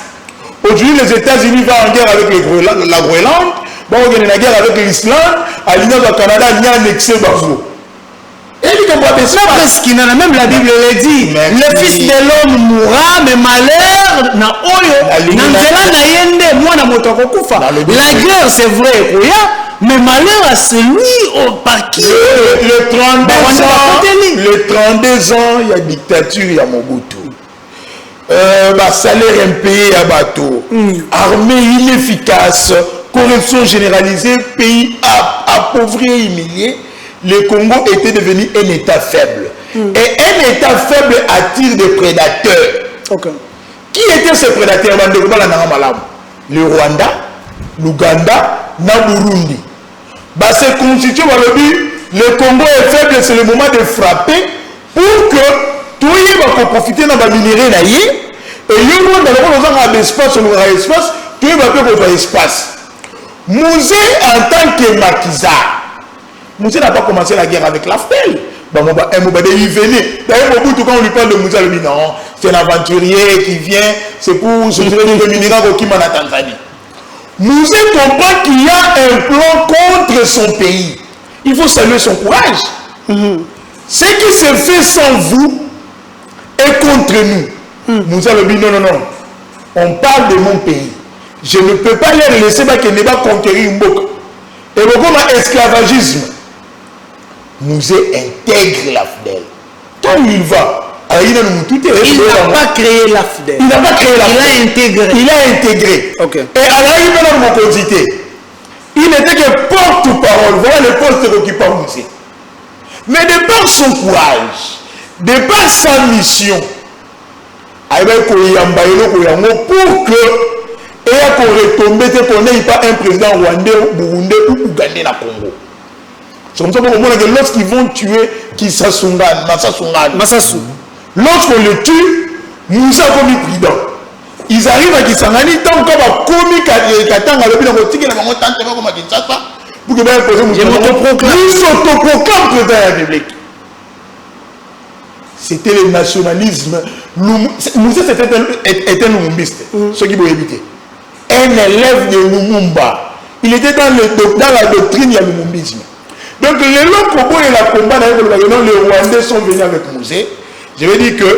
Aujourd'hui, les États-Unis vont en guerre avec la Groenland. Bon, on gagne la guerre avec l'Islande. À l'Union du Canada, il y a un excès bafou. Et il y a parce qu'il a même la Bible le dit. Le Fils de l'homme mourra, mais malheur na oyo. La guerre, c'est vrai. Mais malheur à celui par qui le 32 ans, il y a dictature, il y a Mobutu. Salaire impayé à bateau, armée inefficace, corruption généralisée, pays appauvri et humilié. Le Congo était devenu un État faible. Et un État faible attire des prédateurs. Qui étaient ces prédateurs? Le Rwanda, l'Ouganda, le Burundi. C'est constitué par le but, le Congo est faible, c'est le moment de frapper pour que tout le monde va profiter de la minerai. Et le monde dans l'espace, on aura espace, tout le monde va faire espace. Mouzé en tant que maquisard, Mouzé n'a pas commencé la guerre avec l'AFPEL. Il venait. D'ailleurs, quand on lui parle de Mouzé, il dit non, c'est un aventurier qui vient, c'est pour se tirer le minerai qui m'a en Tanzanie. Mouzé comprend qu'il y a un plan contre son pays. Il faut saluer son courage. Ce qui se fait sans vous est contre nous. Mouzé a dit non, non, non. On parle de mon pays. Je ne peux pas les laisser qu'ils ne va conquérir une boucle. Et comme esclavagisme, Mouzé intègre l'AFDEL. Quand il va, il n'a pas créé l'AFDEL. Il n'a pas créé l'AFDEL. Il a intégré. Et alors, il va dans mon quotidien. Il n'était que porte-parole. Voilà le poste occupé par Mouzé. Mais de par son courage, de par sa mission avec pour que et pour retomber qu'on n'ait pas un président rwandais, burundais ou ougandais dans le Congo. C'est comme ça que lorsqu'ils vont tuer Kissasungan, Massassou, lorsqu'on le tue, nous avons mis prudent. Ils arrivent à Kisangani, tant qu'on va commis Katanga, le bilan de la montagne, comme à Kinshasa, pour que vous poser nous s'autoproclame président de la République. C'était le nationalisme. Moussa était un lumumbiste, ce qui vous éviter. Un élève de Lumumba. Il était dans la doctrine du lumumbisme. Donc, les longs propos et la combat, les Rwandais sont venus avec Moussa. Je vais dire que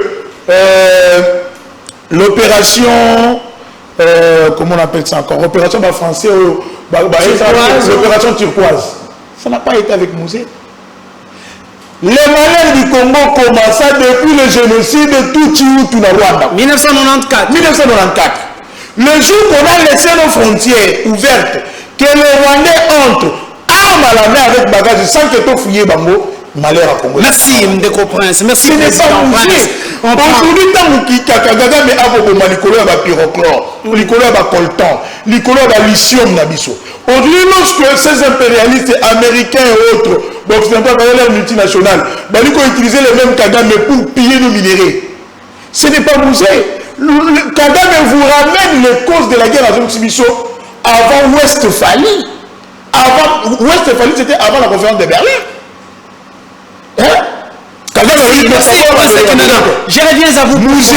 l'opération, comment on appelle ça encore, opération française, l'opération turquoise, ça n'a pas été avec Moussa. Les malheurs du Congo commençaient depuis le génocide de Tutsi-Hutu dans Rwanda. 1994. 1994. Le jour qu'on a laissé nos frontières ouvertes, que les Rwandais entrent armes à la main avec bagage sans que tout fouiller Bango, malheur à Congo. Merci, Ndeko Prince. Merci, ce n'est pas Moussé. Aujourd'hui, tant qu'il y a Kagame Aboboma, Nicolo a pyrochlore, Nicolo a coltan, Nicolo a lithium Nabiso. Aujourd'hui, lorsque ces impérialistes américains et autres, donc c'est un peu leur multinationales, ils ont utilisé les mêmes Kagame pour piller nos minéraux. Ce n'est pas Moussé. Kagame vous ramène les causes de la guerre à Zomsibiso avant Westphalie. Avant Westphalie, c'était avant la conférence de Berlin. Hein? Je reviens à vous. Moussé,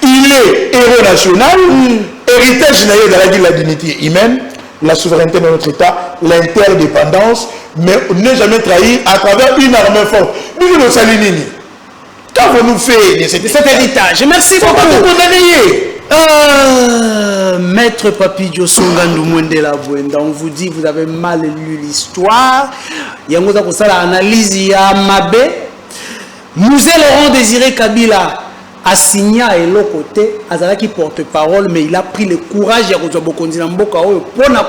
il est héros national, héritage de la dignité humaine, la souveraineté de notre État, l'interdépendance, mais ne jamais trahir à travers une armée forte. Nous nous Salinini. Qu'avons-nous fait de cet héritage? Merci beaucoup. Maître Papidjo Songandu Mwendela Bwenda, on vous dit vous avez mal lu l'histoire. Il y a une analyse à Mabé. Moussé Laurent Désiré Kabila a signé à l'autre côté, Azalaki porte-parole, mais il a pris le courage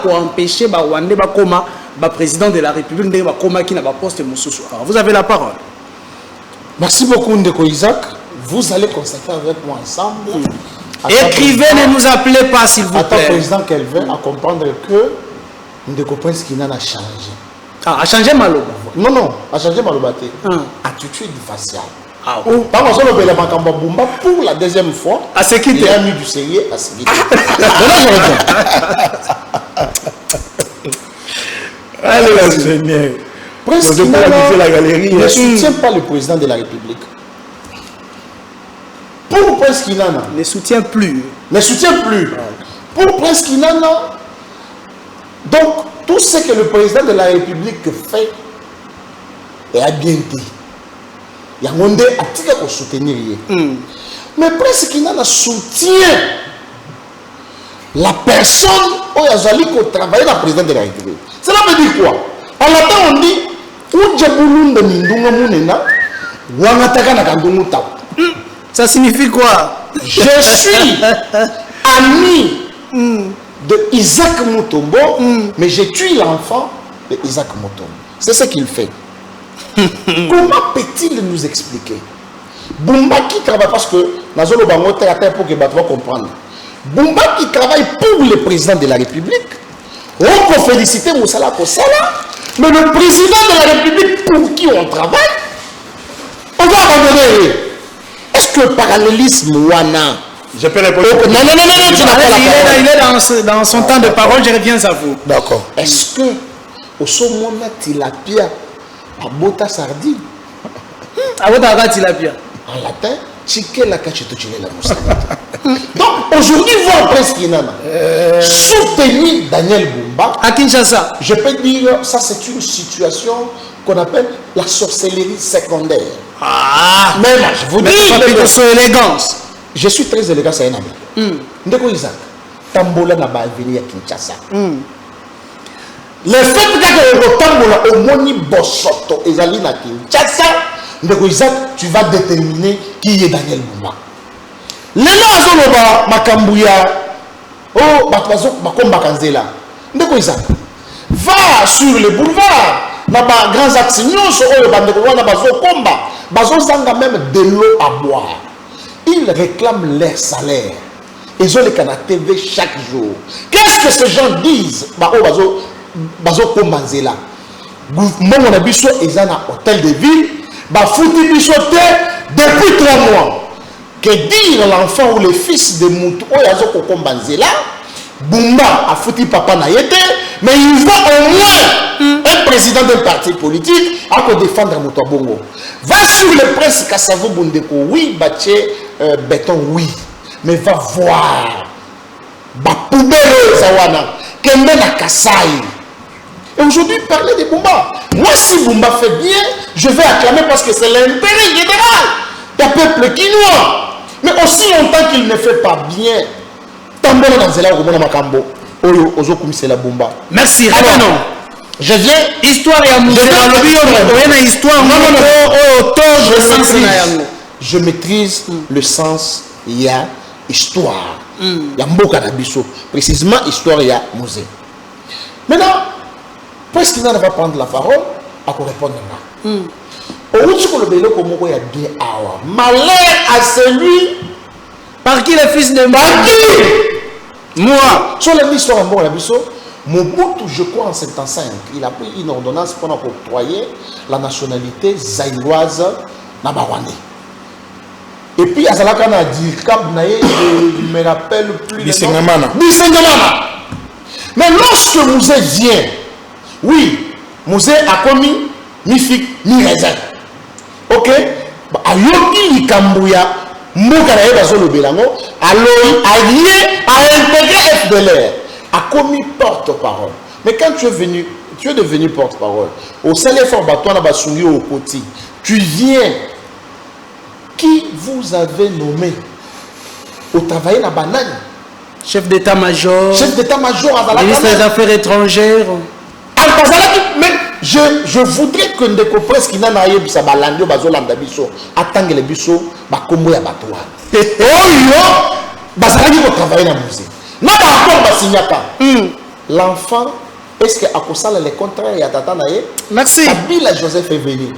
pour empêcher Rwandais comme président de la République qui n'a pas posté Moussoussou. Vous avez la parole. Merci beaucoup Ndeko Isaac. Vous allez constater avec moi ensemble. Écrivez, ne nous appelez pas s'il vous plaît. Président Kelvin à comprendre que Ndeko Prince Kinan a changé. Ah, a changé Maloba? Non, a changé Maloba. Attitude faciale. Ah oui. Par exemple, le Makamba Bumba pour la deuxième fois, il a mis du sérieux à se quitter. Allez, la Seigneur. Prince Kinana ne soutient pas le président de la République. Pour Prince Kinana, ne soutient plus. Pour Prince Kinana, donc tout ce que le président de la République fait est bien dit. Il y a un monde à soutenir. Mais Prince Kinana soutient la personne qui travaille dans le président de la République. Cela veut dire quoi? En latin, on dit ça signifie quoi? Je suis ami de Isaac Mutombo, mais j'ai tué l'enfant de Isaac Mutombo. C'est ce qu'il fait. Comment peut-il nous expliquer? Bumba qui travaille, parce que Nazolo Bango terre pour que Batwa comprendre. Bumba qui travaille pour le président de la République. On peut féliciter Moussala Kosala, mais le président de la République pour qui on travaille, on va abandonner. Est-ce que le parallélisme Wana? Je peux répondre. Non, tu n'as pas la parole. Il est dans son temps de parole, je reviens à vous. D'accord. Est-ce que au sommet tilapia à bota sardine? À bota tilapia. En latin, chique la cachetochile la moussa. Donc aujourd'hui, voir Prince Kinana soutenir Daniel Bumba à Kinshasa. Je peux dire ça, c'est une situation qu'on appelle la sorcellerie secondaire. Ah, même je vous dis de son élégance. Je suis très élégant, c'est un ami. Ndeko Isaac, Tambola n'a pas venu à Kinshasa. Le fait que le Tambola au Moni Bosoto et Zali na Kinshasa, Ndeko Isaac, tu vas déterminer qui est Daniel Bumba. Les Azoloba Makambuya, oh, Bakomba Kanzela. Ndeko Isaac, va sur le boulevard, dans les grands axes, bazozanga même de l'eau à boire. Ils réclament leur salaire. Ils ont les canaux TV chaque jour. Qu'est-ce que ces gens disent? Bazo Komanzela. Mon abisso est un hôtel de ville. Fouti bisoté depuis 3 mois. Que dire l'enfant ou le fils de Moutou Oyazo Komanzela? Bumba a foutu papa Nayete, mais il va au moins un président d'un parti politique à défendre Moutou Bongo. Va sur le presse Kassavo Bundeko, oui, Baché béton, oui, mais va voir. Ba poubelle Zawana, Kemena Kassai. Et aujourd'hui, parler de Bumba. Moi, si Bumba fait bien, je vais acclamer parce que c'est l'intérêt général du peuple quinois. Mais aussi longtemps qu'il ne fait pas bien. Merci. Alors, je viens. Histoire et amour. Je maîtrise le sens. Il y a histoire. Il y a Mboka Nabiso. Précisément, histoire, il y a musée. Maintenant, puisqu'il n'en va prendre la parole, à quoi répondre là. Malheur à celui par qui le fils de moi. Sur l'histoire de Mobutu, je crois en 75, il a pris une ordonnance pour octroyer la nationalité zaïroise na Rwandais. Et puis, à Zalakana a dit, je ne me rappelle plus. Bisengamana. Mais lorsque Mouzé vient, oui, Mouzé a commis mi-fic, mi-raisin. Ok? Ayoki Likambouya. Moukarae Bazolo Belango, allié à intégrer FDLR, a commis porte-parole. Mais quand tu es devenu porte-parole, au Salefort Batouana Basungi au Koti, tu viens, qui vous avez nommé au travail à Banane? Chef d'état-major. Chef d'état-major à ministre des Affaires étrangères. Mais je voudrais que Ndeko Presse qui n'a pas eu sa balande bazolanda biso attendre les biso ba kombo ya batwa. Oh bazalaki ko travailler dans musée. Na ba accord ba signata. L'enfant est-ce que akosala les contrats ya tata na ye? Merci. Kabila Joseph est venu.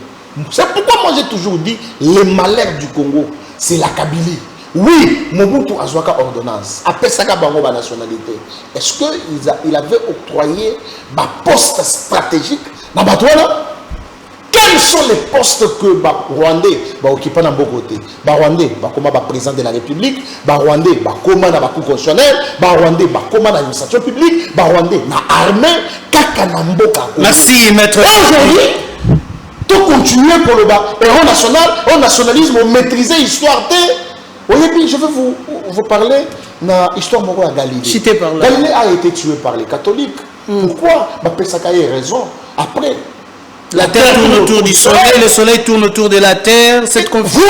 C'est pourquoi moi j'ai toujours dit le malheur du Congo, c'est la Kabylie. Oui, Mobutu a joué ordonnance. Après ça, il a nationalité. Est-ce qu'il avait octroyé un poste stratégique dans Batouana? Quels sont les postes que les Rwandais occupent dans beaucoup de côtés? Les Rwandais, comme président de la République, les Rwandais, comme la Cour constitutionnelle, les Rwandais, comme l'administration publique, les Rwandais, l'armée, Kakanamboka. Merci, maître. Aujourd'hui, tout continuer pour le héros national, au nationalisme, maîtriser l'histoire de. Oui, je vais vous parler de l'histoire de Galilée. Galilée a été tué par les catholiques. Pourquoi? Pesaka a raison. Après, la terre tourne autour du soleil, le soleil tourne autour de la terre. Cette confusion.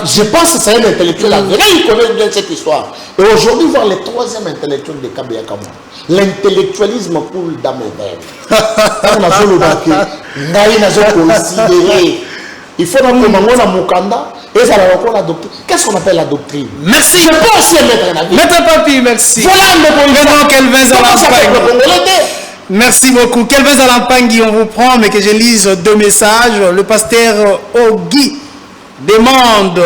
Je pense que c'est un intellectuel. Il connaît bien cette histoire. Et aujourd'hui, voir le troisième intellectuel de Kabila Kamou. L'intellectualisme coule dans mes veines. Il faut que nous Mukanda. Qu'est-ce qu'on appelle la doctrine? Merci. Je peux aussi mettre un avis. Maître Papi, merci. Merci beaucoup. Kelvin Zalampangui, on vous prend, mais que je lise 2 messages. Le pasteur Ogui demande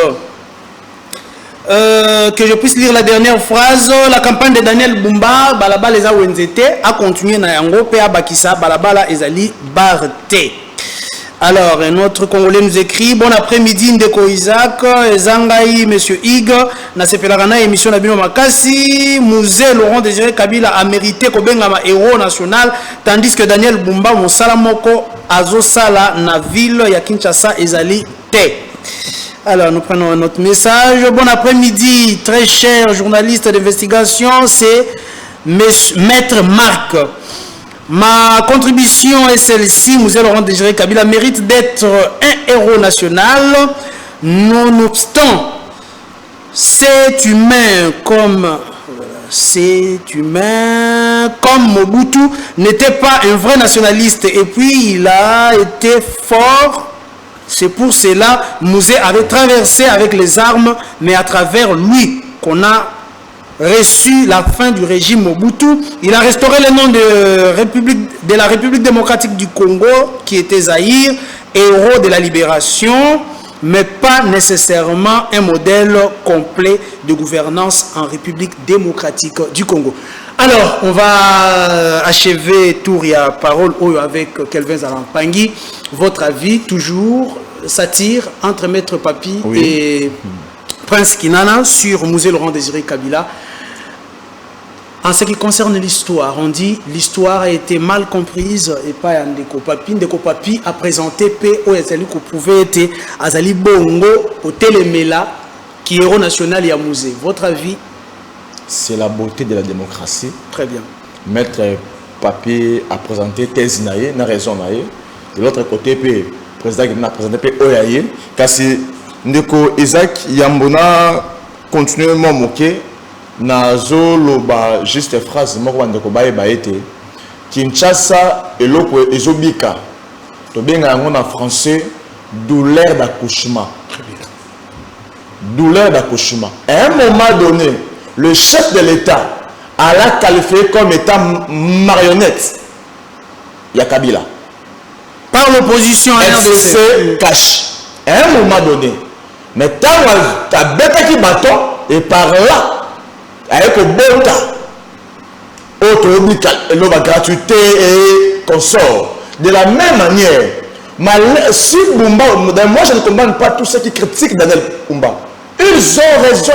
que je puisse lire la dernière phrase. La campagne de Daniel Bumba, Balabala Eza Wenzete, a continué na yango pe Bakissa, Balabala Ezali Barte. Alors, un autre Congolais nous écrit: bon après-midi, Ndeko Isaac, Zangaï, Monsieur Ig, na sepelarana émission Nabino Makasi, Mouzé Laurent Désiré Kabila a mérité Kobengama héros national, tandis que Daniel Bumba, Monsala Moko, Azosala, na ville, ya Kinshasa, Ezali Te. Alors, nous prenons un autre message. Bon après-midi, très cher journaliste d'investigation, c'est Maître Marc. Ma contribution est celle-ci. Mouzé Laurent Désiré Kabila mérite d'être un héros national. Nonobstant, c'est humain comme Mobutu n'était pas un vrai nationaliste. Et puis, il a été fort. C'est pour cela Mouzé avait traversé avec les armes, mais à travers lui qu'on a reçu la fin du régime Mobutu. Il a restauré le nom de la République démocratique du Congo, qui était Zaïre, héros de la libération, mais pas nécessairement un modèle complet de gouvernance en République démocratique du Congo. Alors, on va achever tour à parole avec Kelvin Zalampangui. Votre avis, toujours, satire entre Maître Papi et Prince Kinana sur Musée Laurent Désiré Kabila. En ce qui concerne l'histoire, on dit l'histoire a été mal comprise et pas Ndeko Papi. Ndeko Papi a présenté P.O. Ezali qu'on pouvait être Azali Bongo au Télémela, qui est héros national et à musée. Votre avis? C'est la beauté de la démocratie. Très bien. Maître Papi a présenté thèse naïe, n'a raison naïe. De l'autre côté, le président qui a présenté P.O. Yaye. Car Ndeko Isaac Yambona continuellement moqué. Nazo loba juste phrase moko ndeko baeba ete Kinshasa eloko ezobika to benga yango na français douleur d'accouchement. Douleur d'accouchement. À un moment donné, le chef de l'État a la qualifié comme étant marionnette. Ya Kabila. Par l'opposition, RDC cache. À un moment donné, mais tant ta bête qui bâton et par là avec le bota, autre la gratuité et consort. De la même manière, si Bumba, moi je ne comprends pas tous ceux qui critiquent Daniel Bumba. Ils ont raison,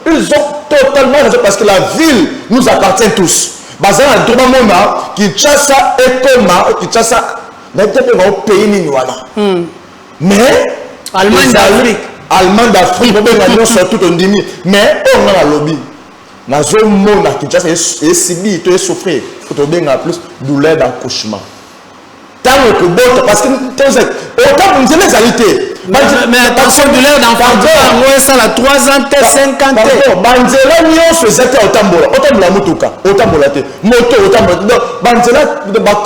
ils ont totalement raison parce que la ville nous appartient tous. Bazar a tout le monde qui Kinshasa et Koma, Kinshasa n'est pas au pays Ninuana. Mais Allemagne d'Afrique. Allemand d'Afrique, surtout on dit, mais on a le lobby. Dans un monde qui est subi, tu es souffert, il faut bien plus douleur d'accouchement. Tant que bon, parce que autant vous les qualités. Mais attention, douleur d'enfant, ça la 3 ans, 5 ans. Banzela nyo faisait autant de la motoka, autant de la moto, autant de Banzela,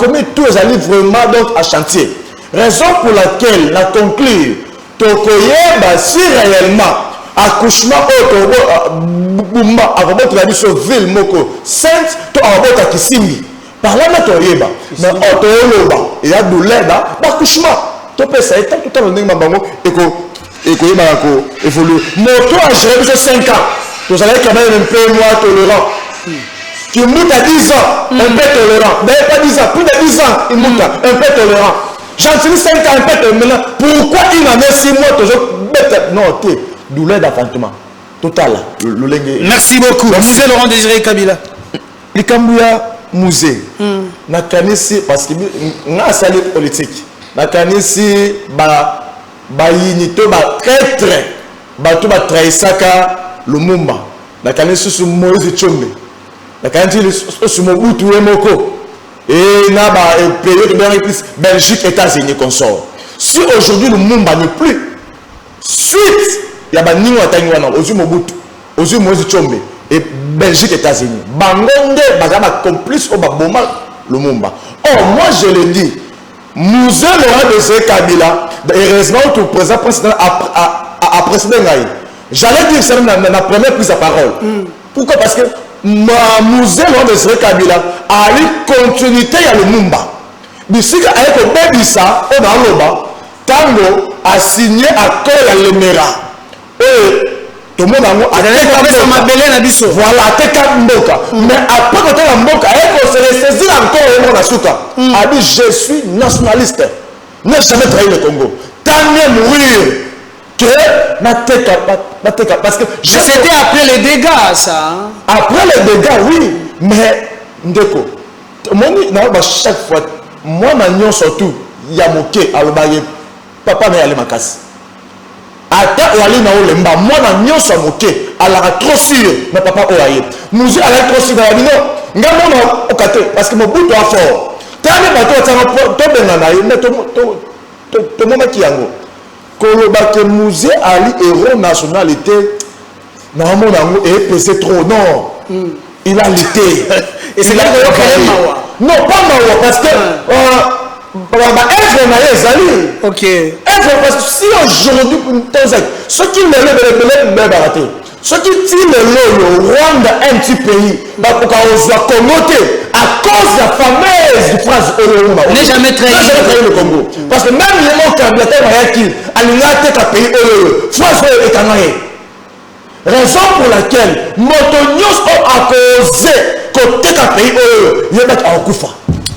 comme tous les alliés vraiment donc à chantier. Raison pour laquelle la conclure. Tokoyeba si réellement accouchement Bumba a votre sur ville moko sainte to abota Kisimbi par là toyeba mais otoloba il y a douleur d'accouchement to pesa eta tout le ndenge mabango eko yeba ko évolue moto a géré 5 ans vous allez quand même un peu moins tolérant qui monte à 10 ans un peu tolérant mais pas 10 ans plus de 10 ans il monte un peu tolérant. J'en suis 5 ans, maintenant. Pourquoi il en a 6 mois toujours bête? Non, t'es douleur d'enfantement. Total. Merci beaucoup. Musée Laurent Désiré Kabila. Le Kambouya musée. Nakanisi parce que n'a salé politique. Nakanisi ba unité ba traître. Ba tout ba trahisaka Lumumba. Nakanisi sur Moïse Tchombe. Nakanisi sur Mobutu Moko. Et là, période de plus Belgique, États-Unis, consort. Si aujourd'hui le Mumba n'est plus, suite, il y a des Nino Atangwana, aux Mobutu, aux Moïse Tchombe, et Belgique, États-Unis. Bangonde, Bagama complice au Baboma, le Mumba. Or, moi je le dis, Musée Laurent Désiré Kabila, heureusement, tout le président a précédé. J'allais dire ça dans la première prise de parole. Pourquoi? Parce que Musée Laurent Désiré Kabila a eu continuité à le Mumba. D'ici avec le Bébissa, on a l'Oba, Tango a signé accord à l'Emera. Et tout le monde a dit voilà, mais après que tu as Mboka, on se ressaisit encore au Monasuka. A dit je suis nationaliste. Ne jamais trahi le Congo. Tant mieux mourir. Que parce que c'était après les dégâts ça. Après les dégâts oui, mais ndeko. Moi chaque fois moi na surtout il y a moqué à l'obaye papa na yale makasi. Ata wali na olemba moi na so moqué à la trop sûr mais papa oyaye. Nous à la trop sûr na bino ngamona okate parce que Mobutu a fort. Tane bato tsanga to benga na ye to moma ki yango. Kolobake musée Ali héros nationalité normalement est pesé trop non il a lutté et c'est là que non pas Mawa parce que ok parce que si aujourd'hui ceux qui me lèvent baraté Ce qui tire le Rwanda, un petit pays, à cause de la fameuse phrase N'est jamais trahi le Congo. Parce que même les mots candidateurs à pays phrase est en raison pour laquelle Motonios a causé côté pays il y a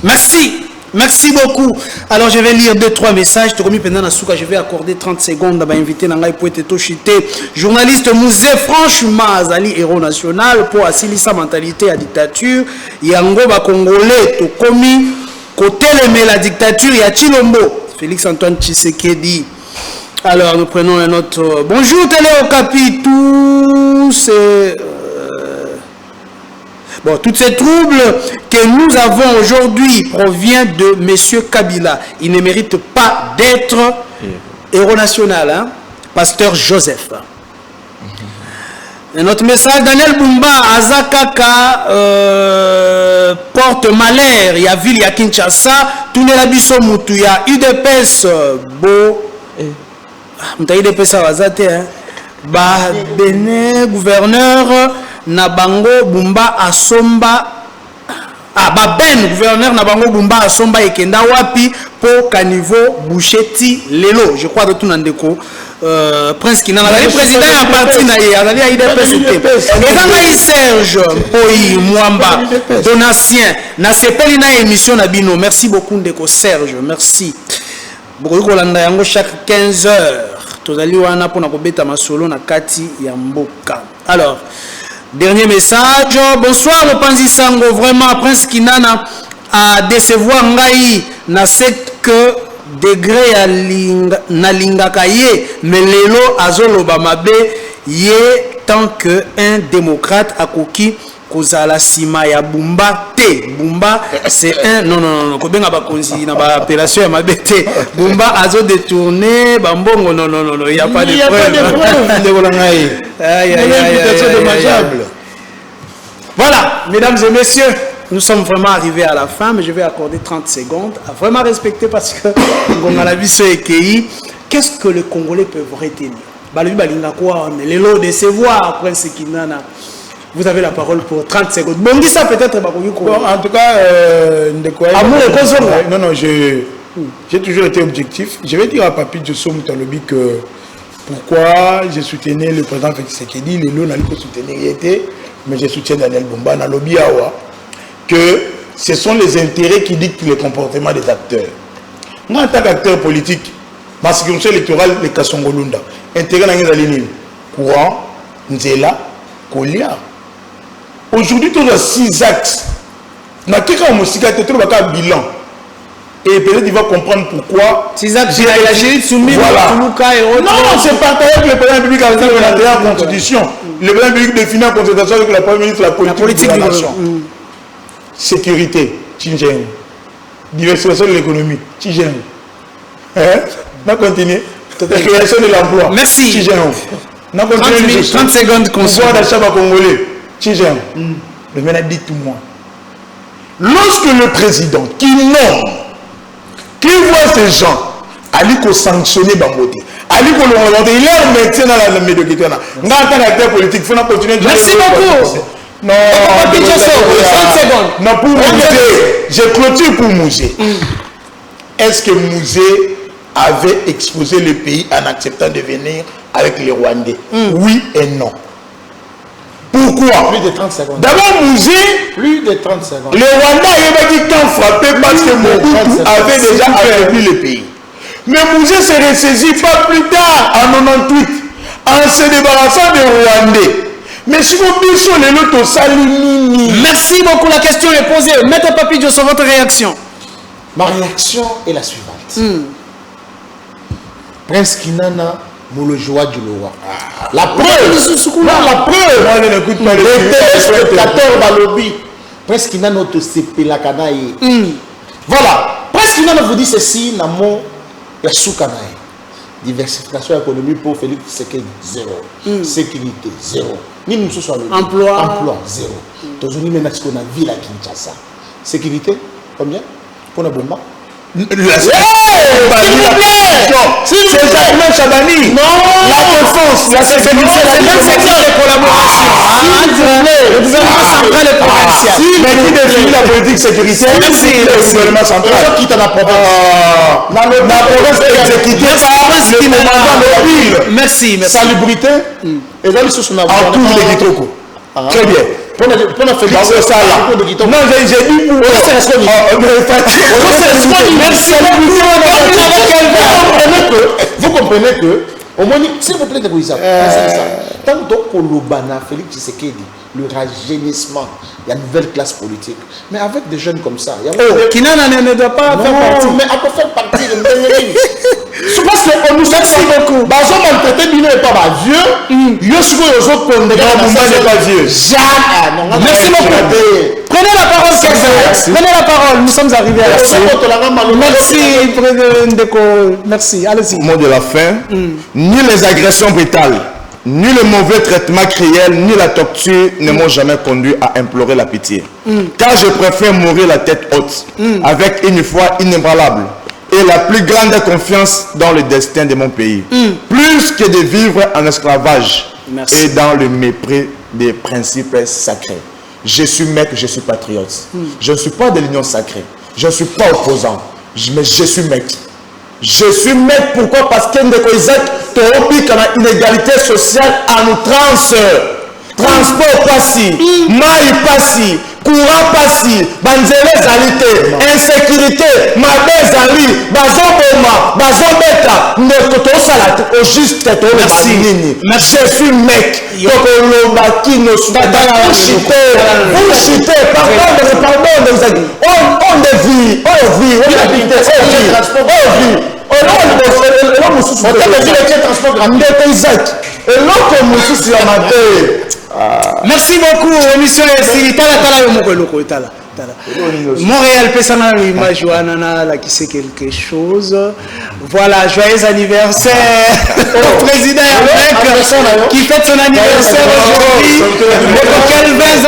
Merci. Merci beaucoup. Alors, je vais lire 2-3 messages. Je vais accorder 30 secondes à inviter Nangai Poete Toshite, journaliste Mouzé, franchement, Azali, héros national, pour assurer sa mentalité à dictature. Yango ba Congolais, to komi, côté la dictature, ya Chilombo. Félix Antoine Tshisekedi. Alors, nous prenons un autre. Bonjour, Télé Okapi, tous. Bon, tous ces troubles que nous avons aujourd'hui proviennent de M. Kabila. Il ne mérite pas d'être héros national, hein? Pasteur Joseph. Un autre message, Daniel Bumba, Azakaka, porte malheur, il y a ville, il y a Kinshasa, tout le labiso mutu, il y a UDPS, beau, UDPS à Wazate, hein? Bah, Béné, gouverneur, Nabango Bumba Asomba Ben gouverneur Nabango Bumba Asomba Ekenda Wapi pour Caniveau Boucheti Lelo. Je crois de tout Nandeko Prince Kinana le président à parti naïe Azali IDPS et Serge Poi Mwamba Donatien na sepeli na émission na bino. Merci beaucoup Ndeko Serge, merci. Beaucoup kolanda yango chaque 15 heures. Tozali wana pona kobeta masolo na kati ya mboka. Alors dernier message. Bonsoir Mopanzi Sango. Vraiment Prince Kinana a décevoir ngai na que degré ya nalingaka ye mais lelo azoloba mabe ye tant que un démocrate akoki kozala sima ya Bumba te. Bumba c'est un non kobenga bakonzi na ba appellation ya mabete. Bumba azo détourner bambongo non il y a pas de preuve de Bolangai. Aïe dommageable. Voilà, mesdames et messieurs, nous sommes vraiment arrivés à la fin, mais je vais accorder 30 secondes à vraiment respecter parce que qu'est-ce que les Congolais peuvent retenir? Vous avez la parole pour 30 secondes. Bon, ça peut-être. Bon, en tout cas, non, j'ai toujours été objectif. Je vais dire à Papi Diosso Moutalobi que pourquoi je soutenais le président Félix Tshisekedi, les lots n'allaient pas soutenir, mais je soutiens Daniel Bumba dans lobby Awa, que ce sont les intérêts qui dictent le comportement des acteurs. Moi, en tant qu'acteur politique, ma sécurité électorale, les Kassongolunda, intérêt dans les lignes courant, Nzela, Kolia. Aujourd'hui, tu as 6 axes. Dans quel cas, on a un bilan. Et peut-être il va comprendre pourquoi. C'est ça, la Gérie soumise voilà. Non, c'est partagé avec le président de la République avec la Constitution. Le président de la République définit en concertation avec la Première ministre la politique de la nation. Sécurité, Tchingeng. Diversification de l'économie, Tchingeng. On continue. Création de l'emploi. Merci. Tchingeng. 30 secondes. Pouvoir d'achat congolais, Tchingeng. Mais maintenant, dites-moi. Lorsque le président qui nomme, qui voit ces gens, Ali ko sanctionner Bambote, Ali ko l'orienter, il est médecin dans la médiocrité. En tant qu'acteur politique, il faut continuer de. Merci beaucoup. Non, 30 secondes. Non, pour Mouzé, je clôture pour Mouzé. Est-ce que Mouzé avait exposé le pays en acceptant de venir avec les Rwandais? Oui et non. Pourquoi? Plus de 30 secondes. D'abord, Mouzé, plus de 30 secondes. Le Rwanda avait dit quand frappé parce que Mobutu avait déjà affaibli le pays. Mais Mouzé s'est ressaisi pas plus tard, en 98, en se débarrassant des Rwandais. Mais si vous bichons les lotos salinini. Merci beaucoup, la question est posée. Maître Papi Diosso, votre réaction? Ma réaction est la suivante. Prince Kinana, le joie du Loa. La preuve, non, la preuve. Moi, je n'écoute pas les téléspectateurs Balobi. Prince Kinana te sepe la canaille. Voilà. Prince Kinana vous dit ceci, Namo, ya soukanaï. Diversification économique pour Félix Tshisekedi, 0. Sécurité, 0. Ni nous sommes emploi, 0. Tozoni maintenant ce qu'on a vu à Kinshasa. Sécurité, combien? Pour la bombe. S'il vous plaît, c'est Jacques Chabani. Non, la défense c'est même secteur de collaboration entre le gouvernement central et provincial. Mais qui définit la politique sécuritaire? Merci. Le gouvernement central. Qui est dans la province? La province exécutée par le commandant mobile. Merci. Salubrité. Et dans le sous En tout les Kitoko. Très bien. Pour la Félix. Non, j'ai dit pour. Merci. Vous comprenez que, au moins, s'il vous plaît, tant que Félix Tshisekedi, le rajeunissement, il y a une nouvelle classe politique. Mais avec des jeunes comme ça, Kinana ne doit pas faire partie. mais on peut faire partie de je pense qu'on nous sait beaucoup. Bazo maltraité, il n'est pas vieux. Il y a souvent les autres qu'on n'est pas vieux. Merci beaucoup. Prenez la parole, prenez la parole. Nous sommes arrivés à la fin. Merci, merci. Allez-y. Au mot de la fin, ni les agressions brutales, ni le mauvais traitement cruel, ni la torture ne m'ont jamais conduit à implorer la pitié. Car je préfère mourir la tête haute, avec une foi inébranlable et la plus grande confiance dans le destin de mon pays, plus que de vivre en esclavage et dans le mépris des principes sacrés. Je suis maître, je suis patriote. Je ne suis pas de l'union sacrée. Je ne suis pas opposant, mais je suis maître. Je suis maître, pourquoi? Parce que Isaac, tu as une inégalité sociale en outrance. Transport passi, maille passi, courant passi, banzele zalité, insécurité, mabe zali, bazoboma, bazobeta, nekoto salat, au juste teto le bazinini. Je suis mec, donc le bakino, vous chutez, pardon, on vit, on habite, merci beaucoup, émission Montréal Pessana l'image Johanna qui sait quelque chose. Voilà, joyeux anniversaire au président Yamec qui fête son anniversaire aujourd'hui. Quel bel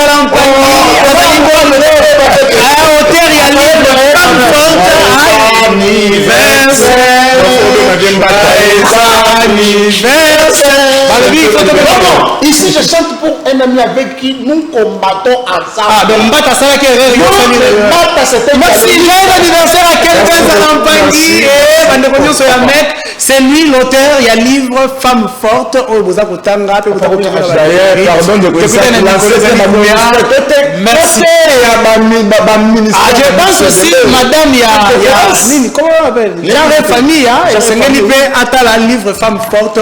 ici je chante pour un ami avec qui nous combattons ensemble. Merci, joyeux anniversaire à Kelvin Zalampangi et c'est lui l'auteur, il y a livre Femme forte. Merci. Je pense aussi, madame, il y a comment on appelle? Il y a une famille, c'est un livre Femme forte.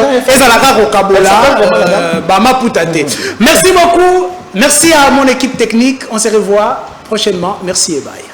Merci beaucoup. Merci à mon équipe technique. On se revoit prochainement. Merci et bye.